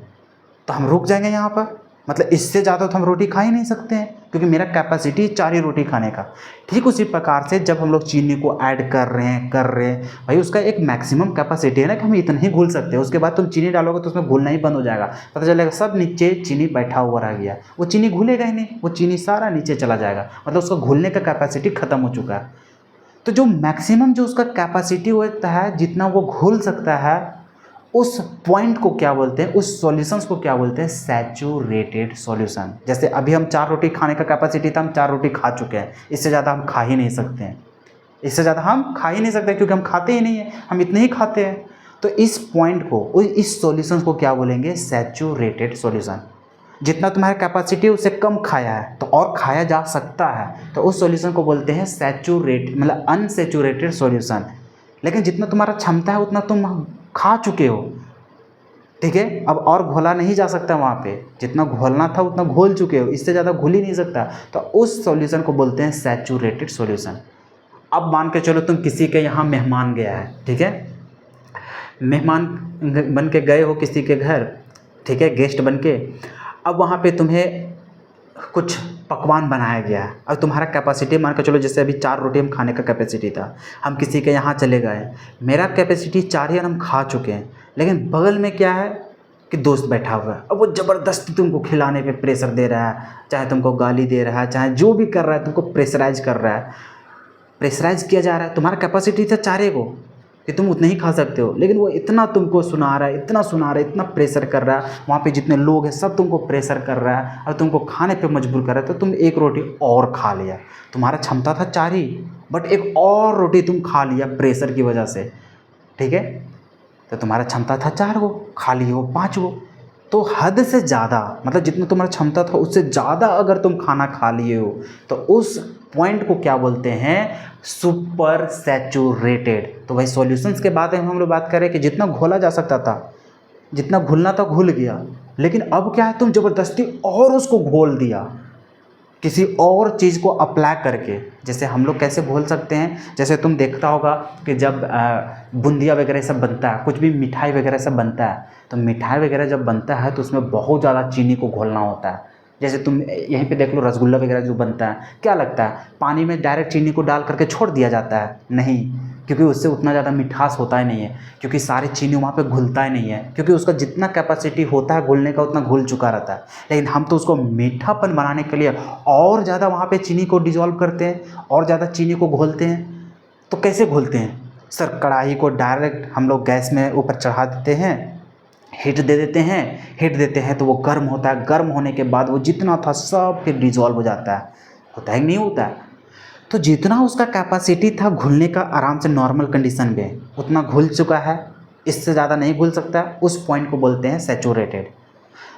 तो हम रुक जाएंगे यहाँ पर। मतलब इससे ज़्यादा तो हम रोटी खा ही नहीं सकते हैं, क्योंकि मेरा कैपेसिटी 4 ही रोटी खाने का। ठीक उसी प्रकार से जब हम लोग चीनी को ऐड कर रहे हैं भाई, उसका एक मैक्सिमम कैपेसिटी है ना कि हम इतना ही घुल सकते हैं। उसके बाद तुम चीनी डालोगे तो उसमें घुलना ही बंद हो जाएगा, पता चलेगा सब नीचे चीनी बैठा हुआ रह गया, वो चीनी घुलेगा ही नहीं, वो चीनी सारा नीचे चला जाएगा, मतलब उसका घुलने का कैपेसिटी ख़त्म हो चुका है। तो जो मैक्सिमम जो उसका कैपेसिटी होता है, जितना वो घुल सकता है, उस पॉइंट को क्या बोलते हैं, उस सॉल्यूशंस को क्या बोलते हैं? Saturated solution. जैसे अभी हम 4 रोटी खाने का कैपेसिटी था, हम 4 रोटी खा चुके हैं, इससे ज़्यादा हम खा ही नहीं सकते हैं, इससे ज़्यादा हम खा ही नहीं सकते क्योंकि हम खाते ही नहीं हैं, हम इतने ही खाते हैं। तो इस पॉइंट को, इस सॉल्यूशंस को क्या बोलेंगे? Saturated solution. जितना तुम्हारा कैपेसिटी है उससे कम खाया है तो और खाया जा सकता है, तो उस सॉल्यूशन को बोलते हैं सैचुरेट, मतलब अनसैचुरेटेड सॉल्यूशन। लेकिन जितना तुम्हारा क्षमता है उतना तुम खा चुके हो, ठीक है, अब और घोला नहीं जा सकता वहाँ पे, जितना घोलना था उतना घोल चुके हो, इससे ज़्यादा घुल ही नहीं सकता। तो उस सॉल्यूशन को बोलते हैं सैचुरेटेड सॉल्यूशन। अब मान के चलो तुम किसी के यहाँ मेहमान गया है, ठीक है, मेहमान बन के गए हो किसी के घर, ठीक है, गेस्ट बन के। अब वहाँ पे तुम्हें कुछ पकवान बनाया गया है, और तुम्हारा कैपेसिटी मान के चलो जैसे अभी 4 रोटी हम खाने का कैपेसिटी था, हम किसी के यहाँ चले गए, मेरा कैपेसिटी 4 ही और हम खा चुके हैं, लेकिन बगल में क्या है कि दोस्त बैठा हुआ है, अब वो ज़बरदस्ती तुमको खिलाने पे प्रेशर दे रहा है, चाहे तुमको गाली दे रहा है, चाहे जो भी कर रहा है, तुमको प्रेशराइज कर रहा है, प्रेशराइज किया जा रहा है। तुम्हारा कैपेसिटी था 4 को कि तुम उतने ही खा सकते हो, लेकिन वो इतना तुमको सुना रहा है, इतना सुना रहा है, इतना प्रेशर कर रहा है, वहाँ पे जितने लोग हैं सब तुमको प्रेशर कर रहा है और तुमको खाने पे मजबूर कर रहा है, तो तुम 1 रोटी और खा लिया। तुम्हारा क्षमता था 4 ही बट एक और रोटी तुम खा लिया प्रेशर की वजह से, ठीक है, तो तुम्हारा क्षमता था 4 गो, खा लिए हो 5 गो। तो हद से ज़्यादा, मतलब जितना तुम्हारा क्षमता था उससे ज़्यादा अगर तुम खाना खा लिए हो तो उस पॉइंट को क्या बोलते हैं, सुपर सैचुरेटेड। तो भाई सॉल्यूशंस के बारे में हम लोग बात करें कि जितना घोला जा सकता था, जितना घुलना था घुल गया, लेकिन अब क्या है, तुम ज़बरदस्ती और उसको घोल दिया किसी और चीज़ को अप्लाई करके। जैसे हम लोग कैसे घोल सकते हैं, जैसे तुम देखता होगा कि जब बूंदिया वगैरह सब बनता है, कुछ भी मिठाई वगैरह सब बनता है, तो मिठाई वगैरह जब बनता है तो उसमें बहुत ज़्यादा चीनी को घोलना होता है। जैसे तुम यहीं पे देख लो, रसगुल्ला वगैरह जो बनता है, क्या लगता है, पानी में डायरेक्ट चीनी को डाल करके छोड़ दिया जाता है? नहीं, क्योंकि उससे उतना ज़्यादा मिठास होता ही नहीं है, क्योंकि सारी चीनी वहाँ पे घुलता ही नहीं है, क्योंकि उसका जितना कैपेसिटी होता है घुलने का उतना घुल चुका रहता है। लेकिन हम तो उसको मीठापन बनाने के लिए और ज़्यादा वहाँ पे चीनी को डिज़ोल्व करते हैं, और ज़्यादा चीनी को घोलते हैं। तो कैसे घोलते हैं सर? कढ़ाई को डायरेक्ट हम लोग गैस में ऊपर चढ़ा देते हैं, हीट दे देते हैं, हीट देते हैं तो वो गर्म होता है, गर्म होने के बाद वो जितना था सब फिर डिज़ोल्व हो जाता है। होता है कि नहीं होता है? तो जितना उसका कैपेसिटी था घुलने का आराम से नॉर्मल कंडीशन में, उतना घुल चुका है, इससे ज़्यादा नहीं घुल सकता। उस पॉइंट को बोलते हैं सैचुरेटेड।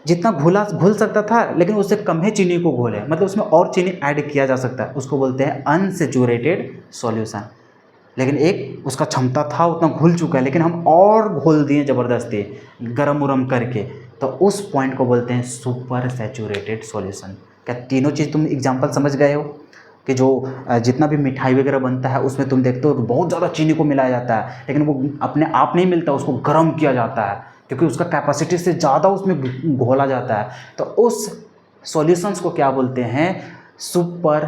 जितना घुल सकता था लेकिन उससे कम ही चीनी को घोले, मतलब उसमें और चीनी ऐड किया जा सकता है, उसको बोलते हैं अनसैचुरेटेड सॉल्यूशन। लेकिन एक उसका क्षमता था उतना घुल चुका है, लेकिन हम और घोल दिए ज़बरदस्ती गरम उरम करके, तो उस पॉइंट को बोलते हैं सुपर सैचुरेटेड सॉल्यूशन। क्या तीनों चीज़ तुम एग्जांपल समझ गए हो? कि जो जितना भी मिठाई वगैरह बनता है उसमें तुम देखते हो कि बहुत ज़्यादा चीनी को मिलाया जाता है, लेकिन वो अपने आप नहीं मिलता, उसको गर्म किया जाता है, क्योंकि उसका कैपेसिटी से ज़्यादा उसमें घोला जाता है। तो उस सॉल्यूशंस को क्या बोलते हैं, super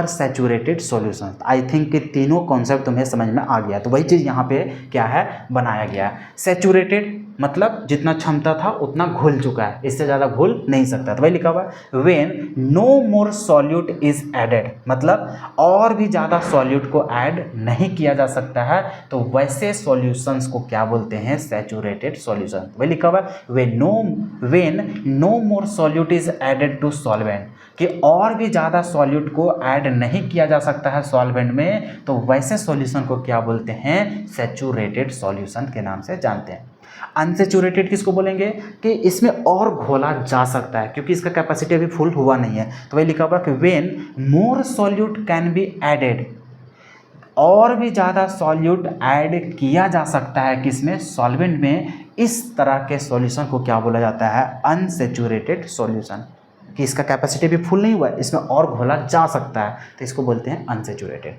saturated solution. I think कि तीनों कॉन्सेप्ट तुम्हें समझ में आ गया। तो वही चीज़ यहाँ पे क्या है, बनाया गया है। सैचुरेटेड मतलब जितना क्षमता था उतना घुल चुका है, इससे ज़्यादा घुल नहीं सकता। तो वही लिखा हुआ है when no more solute is added, मतलब और भी ज़्यादा सॉल्यूट को ऐड नहीं किया जा सकता है, तो वैसे सॉल्यूशंस को क्या बोलते हैं, सैचुरेटेड सॉल्यूशन। वही लिखा हुआ है when no more solute is added to solvent, कि और भी ज़्यादा सॉल्यूट को ऐड नहीं किया जा सकता है सॉल्वेंट में, तो वैसे सॉल्यूशन को क्या बोलते हैं, सैचुरेटेड सॉल्यूशन के नाम से जानते हैं। अनसैचुरेटेड किसको बोलेंगे, कि इसमें और घोला जा सकता है, क्योंकि इसका कैपेसिटी अभी फुल हुआ नहीं है। तो वही लिखा हुआ कि when more solute can be added, और भी ज़्यादा सॉल्यूट ऐड किया जा सकता है किसमें, सॉल्वेंट में, इस तरह के सॉल्यूशन को क्या बोला जाता है, अनसैचुरेटेड सॉल्यूशन। कि इसका कैपेसिटी भी फुल नहीं हुआ है, इसमें और घोला जा सकता है, तो इसको बोलते हैं अनसैचुरेटेड।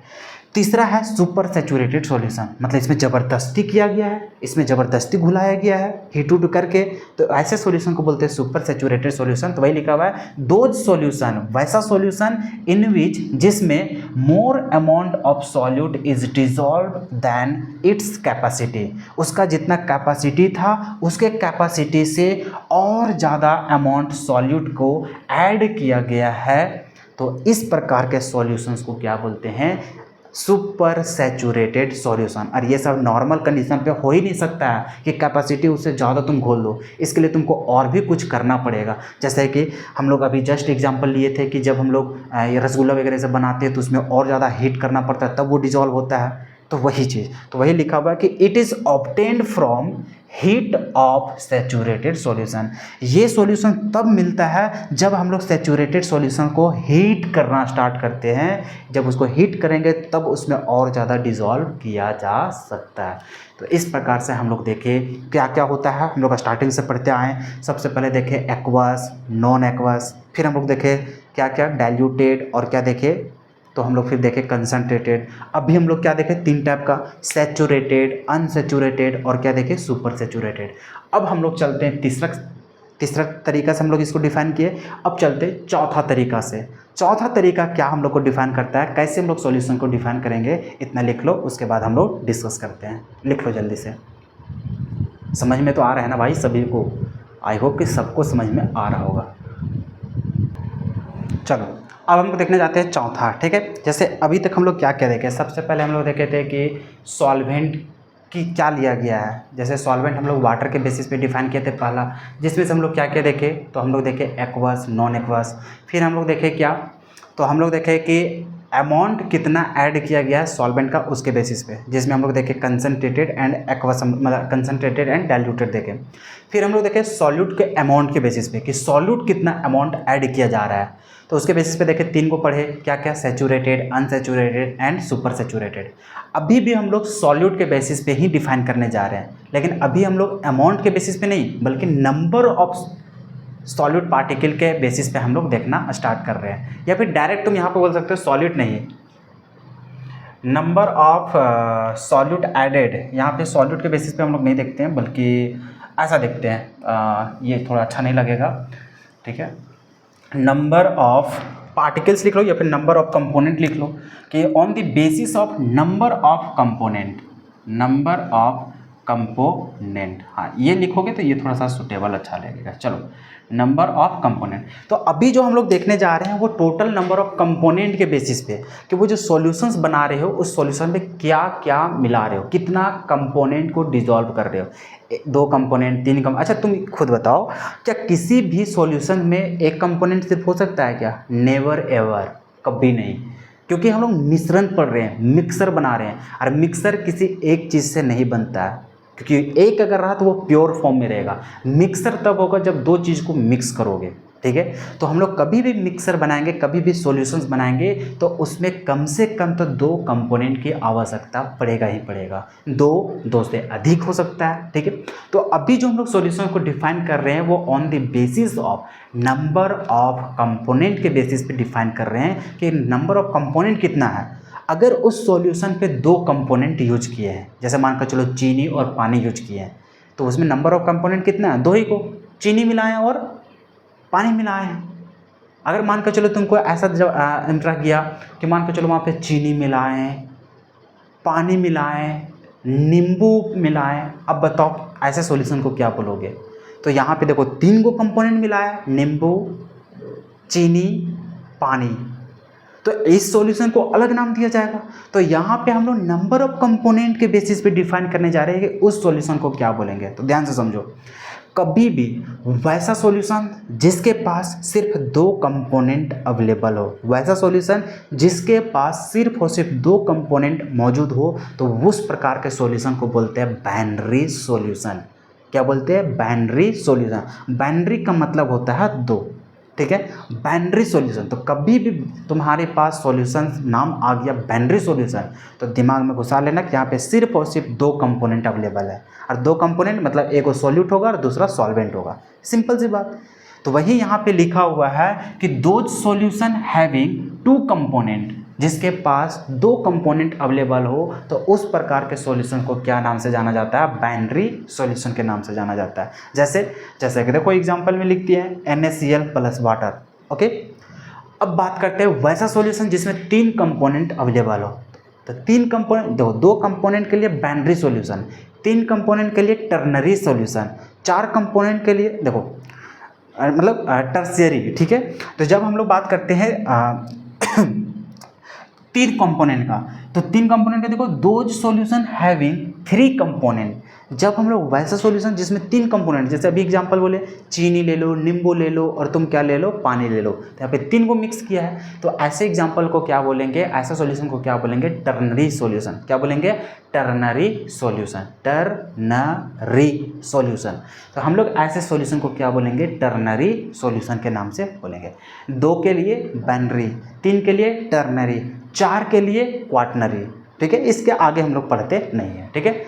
तीसरा है सुपर सैचुरेटेड सॉल्यूशन, मतलब इसमें ज़बरदस्ती किया गया है, इसमें ज़बरदस्ती घुलाया गया है हीट उट करके, तो ऐसे सॉल्यूशन को बोलते हैं सुपर सैचुरेटेड सॉल्यूशन। तो वही लिखा हुआ है दोज सॉल्यूशन, वैसा सॉल्यूशन इन विच, जिसमें more amount of solute is dissolve than its capacity, उसका जितना कैपेसिटी था उसके कैपेसिटी से और ज़्यादा अमाउंट सॉल्यूट को ऐड किया गया है, तो इस प्रकार के सॉल्यूशंस को क्या बोलते हैं, सुपर सैचुरेटेड सॉल्यूशन। और ये सब नॉर्मल कंडीशन पे हो ही नहीं सकता है कि कैपेसिटी उससे ज़्यादा तुम घोल दो, इसके लिए तुमको और भी कुछ करना पड़ेगा। जैसे कि हम लोग अभी जस्ट एग्जांपल लिए थे कि जब हम लोग ये रसगुल्ला वगैरह से बनाते हैं तो उसमें और ज़्यादा हीट करना पड़ता है, तब वो डिजॉल्व होता है। तो वही चीज़, तो वही लिखा हुआ है कि it is obtained from heat of saturated solution. ये सॉल्यूशन तब मिलता है जब हम लोग सैचुरेटेड सॉल्यूशन को हीट करना स्टार्ट करते हैं, जब उसको हीट करेंगे तब उसमें और ज़्यादा डिज़ोल्व किया जा सकता है। तो इस प्रकार से हम लोग देखें क्या क्या होता है, हम लोग स्टार्टिंग से पढ़ते आए। सबसे पहले देखें एक्वस, नॉन एक्वस, फिर हम लोग देखें क्या क्या डाइल्यूटेड, और क्या देखें, तो हम लोग फिर देखें कंसंट्रेटेड। अभी हम लोग क्या देखें, 3 टाइप का, सैचुरेटेड, अनसैचुरेटेड, और क्या देखें, सुपर सैचुरेटेड। अब हम लोग चलते हैं तीसरा तरीका से हम लोग इसको डिफाइन किए। अब चलते हैं चौथा तरीका से। चौथा तरीका क्या हम लोग को डिफाइन करता है, कैसे हम लोग सॉल्यूशन को डिफाइन करेंगे, इतना लिख लो, उसके बाद हम लोग डिस्कस करते हैं। लिख लो जल्दी से, समझ में तो आ रहा है ना भाई सभी को? आई होप कि सबको समझ में आ रहा होगा। चलो अब हम लोग देखने जाते हैं चौथा, ठीक है। जैसे अभी तक हम लोग क्या क्या देखे, सबसे पहले हम लोग देखे थे कि सॉल्वेंट की क्या लिया गया है। जैसे सॉल्वेंट हम लोग वाटर के बेसिस पे डिफाइन किए थे पहला, जिसमें से हम लोग क्या क्या देखे, तो हम लोग देखे एक्वस, नॉन एक्वस। फिर हम लोग देखे क्या, तो हम लोग देखे कि अमाउंट कितना ऐड किया गया है सॉल्वेंट का उसके बेसिस पे, जिसमें हम लोग देखें कंसनट्रेटेड एंड एक्वस मतलब कंसनट्रेटेड एंड डाइल्यूटेड देखें। फिर हम लोग देखें सॉल्यूट के अमाउंट के बेसिस पे कि सॉल्यूट कितना अमाउंट ऐड किया जा रहा है, तो उसके बेसिस पे देखें 3 को पढ़े, क्या क्या, saturated, unsaturated and super saturated. अभी भी हम लोग सॉल्यूट के बेसिस पे ही डिफाइन करने जा रहे हैं, लेकिन अभी हम लोग अमाउंट के बेसिस पे नहीं बल्कि नंबर ऑफ सॉल्यूट पार्टिकल के बेसिस पे हम लोग देखना स्टार्ट कर रहे हैं। या फिर डायरेक्ट तुम यहाँ पे बोल सकते हो सॉल्यूट नहीं, नंबर ऑफ सॉल्यूट एडेड, यहाँ पे सॉल्यूट के बेसिस पे हम लोग नहीं देखते हैं बल्कि ऐसा देखते हैं, ये थोड़ा अच्छा नहीं लगेगा, ठीक है। नंबर ऑफ पार्टिकल्स लिख लो या फिर नंबर ऑफ कंपोनेंट लिख लो कि on the basis of number of component, number of component, हाँ ये लिखोगे तो ये थोड़ा सा सुटेबल अच्छा लगेगा। चलो नंबर ऑफ कंपोनेंट, तो अभी जो हम लोग देखने जा रहे हैं वो टोटल नंबर ऑफ कंपोनेंट के बेसिस पे कि वो जो सॉल्यूशंस बना रहे हो उस सॉल्यूशन में क्या क्या मिला रहे हो, कितना कंपोनेंट को डिसॉल्व कर रहे हो, 2 कंपोनेंट 3 अच्छा तुम खुद बताओ, क्या किसी भी सॉल्यूशन में एक कंपोनेंट सिर्फ हो सकता है क्या? नेवर एवर, कभी नहीं, क्योंकि हम लोग मिश्रण पढ़ रहे हैं, मिक्सर बना रहे हैं, और मिक्सर किसी एक चीज़ से नहीं बनता है, क्योंकि एक अगर रहा तो वो प्योर फॉर्म में रहेगा। मिक्सर तब होगा जब 2 चीज़ को मिक्स करोगे, ठीक है। तो हम लोग कभी भी मिक्सर बनाएंगे, कभी भी सॉल्यूशंस बनाएंगे तो उसमें कम से कम तो 2 कंपोनेंट की आवश्यकता पड़ेगा ही पड़ेगा, 2 से अधिक हो सकता है, ठीक है। तो अभी जो हम लोग सॉल्यूशन को डिफाइन कर रहे हैं वो on the basis of number of component के बेसिस पे डिफाइन कर रहे हैं कि नंबर ऑफ कंपोनेंट कितना है। अगर उस सॉल्यूशन पे 2 कंपोनेंट यूज किए हैं, जैसे मानकर चलो चीनी और पानी यूज किए हैं, तो उसमें नंबर ऑफ कंपोनेंट कितना है? 2 ही को, चीनी मिलाएं और पानी मिलाए हैं। अगर मानकर चलो तुमको ऐसा जब इंटरा किया कि मानकर चलो वहाँ पे चीनी मिलाएं, पानी मिलाएं, नींबू मिलाएं, अब बताओ ऐसे सॉल्यूशन को क्या बोलोगे? तो यहाँ पे देखो 3 को कंपोनेंट मिलाया, नींबू, चीनी, पानी, तो इस सॉल्यूशन को अलग नाम दिया जाएगा। तो यहाँ पे हम लोग नंबर ऑफ कंपोनेंट के बेसिस पे डिफाइन करने जा रहे हैं कि उस सॉल्यूशन को क्या बोलेंगे। तो ध्यान से समझो, कभी भी वैसा सॉल्यूशन जिसके पास सिर्फ 2 कंपोनेंट अवेलेबल हो, वैसा सॉल्यूशन जिसके पास सिर्फ और सिर्फ 2 कंपोनेंट मौजूद हो, तो उस प्रकार के सॉल्यूशन को बोलते हैं बाइनरी सॉल्यूशन। क्या बोलते हैं? Binary solution. बाइनरी का मतलब होता है 2, ठीक है, बाइनरी सॉल्यूशन। तो कभी भी तुम्हारे पास सॉल्यूशन नाम आ गया बाइनरी सॉल्यूशन, तो दिमाग में घुसा लेना कि यहाँ पे सिर्फ और सिर्फ 2 कंपोनेंट अवेलेबल है, और 2 कंपोनेंट मतलब एक सॉल्यूट होगा और दूसरा सॉल्वेंट होगा, सिंपल सी बात। तो वही यहाँ पे लिखा हुआ है कि दोज सॉल्यूशन हैविंग 2 कंपोनेंट, जिसके पास 2 कंपोनेंट अवेलेबल हो, तो उस प्रकार के सॉल्यूशन को क्या नाम से जाना जाता है? बाइनरी सॉल्यूशन के नाम से जाना जाता है। जैसे कि देखो एग्जांपल में लिखती है NaCl प्लस वाटर, ओके। अब बात करते हैं वैसा सॉल्यूशन जिसमें 3 कंपोनेंट अवेलेबल हो। तो 3 कंपोनेंट देखो, 2 कंपोनेंट के लिए बाइनरी सॉल्यूशन, 3 कंपोनेंट के लिए टर्नरी सॉल्यूशन, 4 कंपोनेंट के लिए देखो मतलब टर्शियरी, ठीक है। तो जब हम लोग बात करते हैं 3 कंपोनेंट का, तो 3 कंपोनेंट का देखो, दोज सॉल्यूशन हैविंग 3 कंपोनेंट, जब हम लोग वैसा सॉल्यूशन जिसमें 3 कंपोनेंट, जैसे अभी एग्जांपल बोले चीनी ले लो, नींबू ले लो और तुम क्या ले लो? पानी ले लो, तो यहाँ पे 3 को मिक्स किया है, तो ऐसे एग्जांपल को क्या बोलेंगे? ऐसा सॉल्यूशन को क्या बोलेंगे? Ternary solution. क्या बोलेंगे? Ternary solution, ternary solution. तो हम लोग ऐसे सॉल्यूशन को क्या बोलेंगे? टर्नरी सॉल्यूशन के नाम से बोलेंगे। 2 के लिए बाइनरी, 3 के लिए टर्नरी, 4 के लिए क्वाटनरी, ठीक है। इसके आगे हम लोग पढ़ते नहीं है, ठीक है।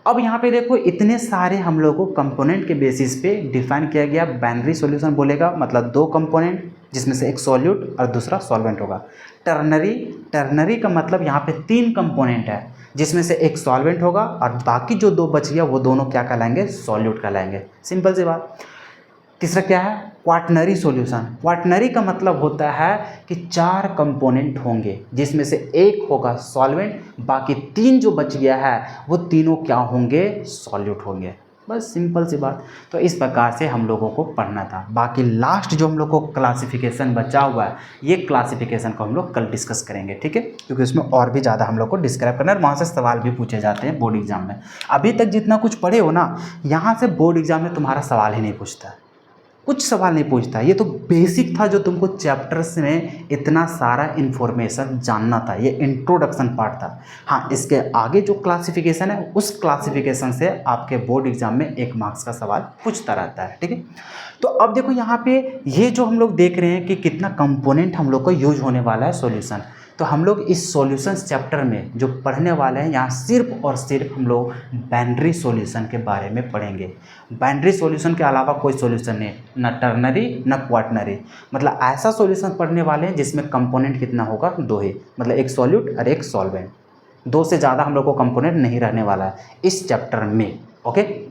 अब यहाँ पे देखो इतने सारे हम लोगों को कंपोनेंट के बेसिस पे डिफाइन किया गया। बाइनरी सॉल्यूशन बोलेगा मतलब 2 कंपोनेंट जिसमें से एक सॉल्यूट और दूसरा सॉल्वेंट होगा। टर्नरी का मतलब यहाँ पे 3 कंपोनेंट है जिसमें से एक सॉल्वेंट होगा और बाकी जो 2 बच गया वो दोनों क्या कहलाएंगे? सॉल्यूट कहलाएंगे, सिंपल सी बात। तीसरा क्या है? Quaternary solution. क्वाटनरी का मतलब होता है कि 4 कंपोनेंट होंगे जिसमें से एक होगा सॉल्वेंट, बाकी 3 जो बच गया है वो तीनों क्या होंगे? सॉल्यूट होंगे, बस सिंपल सी बात। तो इस प्रकार से हम लोगों को पढ़ना था। बाकी लास्ट जो हम लोग को क्लासिफिकेशन बचा हुआ है, ये क्लासिफिकेशन को हम लोग कल डिस्कस करेंगे, ठीक है, क्योंकि उसमें और भी ज़्यादा हम लोग को डिस्क्राइब करना है और वहाँ से सवाल भी पूछे जाते हैं बोर्ड एग्जाम में। अभी तक जितना कुछ पढ़े हो ना, यहाँ से बोर्ड एग्जाम में तुम्हारा सवाल ही नहीं पूछता है, कुछ सवाल नहीं पूछता। ये तो बेसिक था जो तुमको चैप्टर्स में इतना सारा इन्फॉर्मेशन जानना था, ये इंट्रोडक्शन पार्ट था। हाँ, इसके आगे जो क्लासिफिकेशन है उस क्लासिफिकेशन से आपके बोर्ड एग्जाम में 1 मार्क्स का सवाल पूछता रहता है, ठीक है। तो अब देखो यहाँ पे ये जो हम लोग देख रहे हैं कि कितना कंपोनेंट हम लोग को यूज होने वाला है सॉल्यूशन। तो हम लोग इस सॉल्यूशंस चैप्टर में जो पढ़ने वाले हैं, यहाँ सिर्फ और सिर्फ हम लोग बाइनरी सॉल्यूशन के बारे में पढ़ेंगे। बाइनरी सॉल्यूशन के अलावा कोई सॉल्यूशन नहीं, ना टर्नरी ना क्वाटनरी। मतलब ऐसा सॉल्यूशन पढ़ने वाले हैं जिसमें कंपोनेंट कितना होगा, 2 ही, मतलब एक सॉल्यूट और एक सॉल्वेंट। 2 से ज़्यादा हम लोग को कंपोनेंट नहीं रहने वाला है इस चैप्टर में, ओके।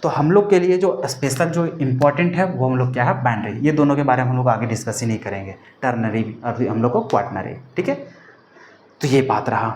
तो हम लोग के लिए जो स्पेशल जो इम्पॉर्टेंट है वो हम लोग क्या है, बाइनरी। ये दोनों के बारे में हम लोग आगे डिस्कस ही नहीं करेंगे, टर्नरी अभी हम लोग को क्वाटनरी, ठीक है। तो ये बात रहा।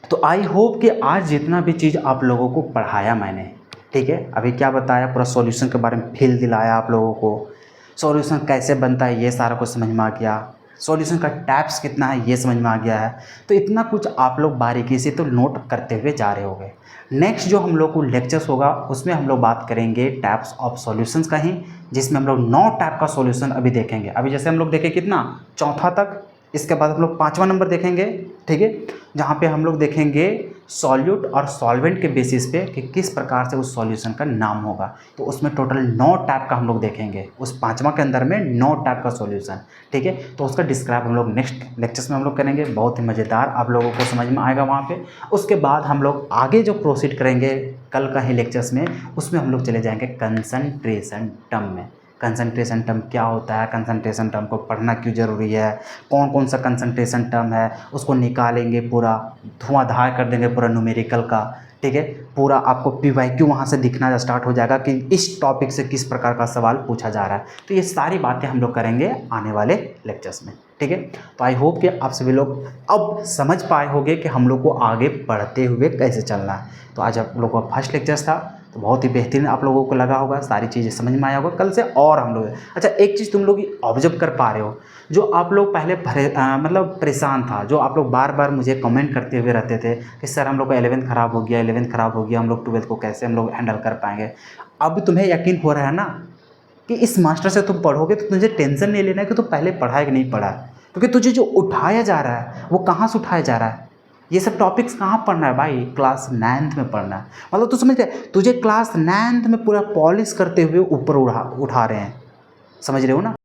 तो आई होप कि आज जितना भी चीज़ आप लोगों को पढ़ाया मैंने, ठीक है, अभी क्या बताया, पूरा सॉल्यूशन के बारे में फील दिलाया आप लोगों को, सॉल्यूशन कैसे बनता है ये सारा कुछ समझ में आ गया, सॉल्यूशन का टाइप्स कितना है ये समझ में आ गया है। तो इतना कुछ आप लोग बारीकी से तो नोट करते हुए जा रहे होंगे। नेक्स्ट जो हम लोग को लेक्चर्स होगा उसमें हम लोग बात करेंगे टाइप्स ऑफ सॉल्यूशंस का ही, जिसमें हम लोग 9 टाइप का सॉल्यूशन अभी देखेंगे। अभी जैसे हम लोग देखें कितना, चौथा तक, इसके बाद हम लोग 5वां नंबर देखेंगे, ठीक है, जहाँ पे हम लोग देखेंगे सॉल्यूट और सॉल्वेंट के बेसिस पे कि किस प्रकार से उस सॉल्यूशन का नाम होगा। तो उसमें टोटल 9 टाइप का हम लोग देखेंगे, उस 5वां के अंदर में 9 टाइप का सॉल्यूशन, ठीक है। तो उसका डिस्क्राइब हम लोग नेक्स्ट लेक्चर्स में हम लोग करेंगे, बहुत ही मज़ेदार आप लोगों को समझ में आएगा वहाँ पे। उसके बाद हम लोग आगे जो प्रोसीड करेंगे कल का ही लेक्चर्स में, उसमें हम लोग चले जाएंगे कंसंट्रेशन टर्म में। कंसंट्रेशन टर्म क्या होता है, कंसंट्रेशन टर्म को पढ़ना क्यों ज़रूरी है, कौन कौन सा कंसंट्रेशन टर्म है, उसको निकालेंगे, पूरा धुआंधार कर देंगे पूरा न्यूमेरिकल का, ठीक है। पूरा आपको PYQ वहाँ से दिखना स्टार्ट हो जाएगा कि इस टॉपिक से किस प्रकार का सवाल पूछा जा रहा है। तो ये सारी बातें हम लोग करेंगे आने वाले लेक्चर्स में, ठीक है। तो आई होप कि आप सभी लोग अब समझ पाए होंगे कि हम लोग को आगे बढ़ते हुए कैसे चलना है। तो आज आप लोगों का फर्स्ट लेक्चर्स था, तो बहुत ही बेहतरीन आप लोगों को लगा होगा, सारी चीज़ें समझ में आया होगा। कल से और हम लोग, अच्छा एक चीज़ तुम लोग ऑब्जर्व कर पा रहे हो, जो आप लोग पहले मतलब परेशान था, जो आप लोग बार बार मुझे कमेंट करते हुए रहते थे कि सर हम लोग का 11th ख़राब हो गया, 11th ख़राब हो गया, हम लोग 12th को कैसे हम लोग हैंडल कर पाएंगे। अब तुम्हें यकीन हो रहा है ना कि इस मास्टर से तुम पढ़ोगे तो तुझे टेंशन नहीं लेना है कि तुम पहले पढ़ा है कि नहीं पढ़ा, क्योंकि तुझे जो उठाया जा रहा है वो कहाँ से उठाया जा रहा है। ये सब टॉपिक्स कहाँ पढ़ना है भाई, क्लास 9th में पढ़ना है। मतलब तू समझ गया, तुझे क्लास 9th में पूरा पॉलिश करते हुए ऊपर उठा रहे हैं, समझ रहे हो ना।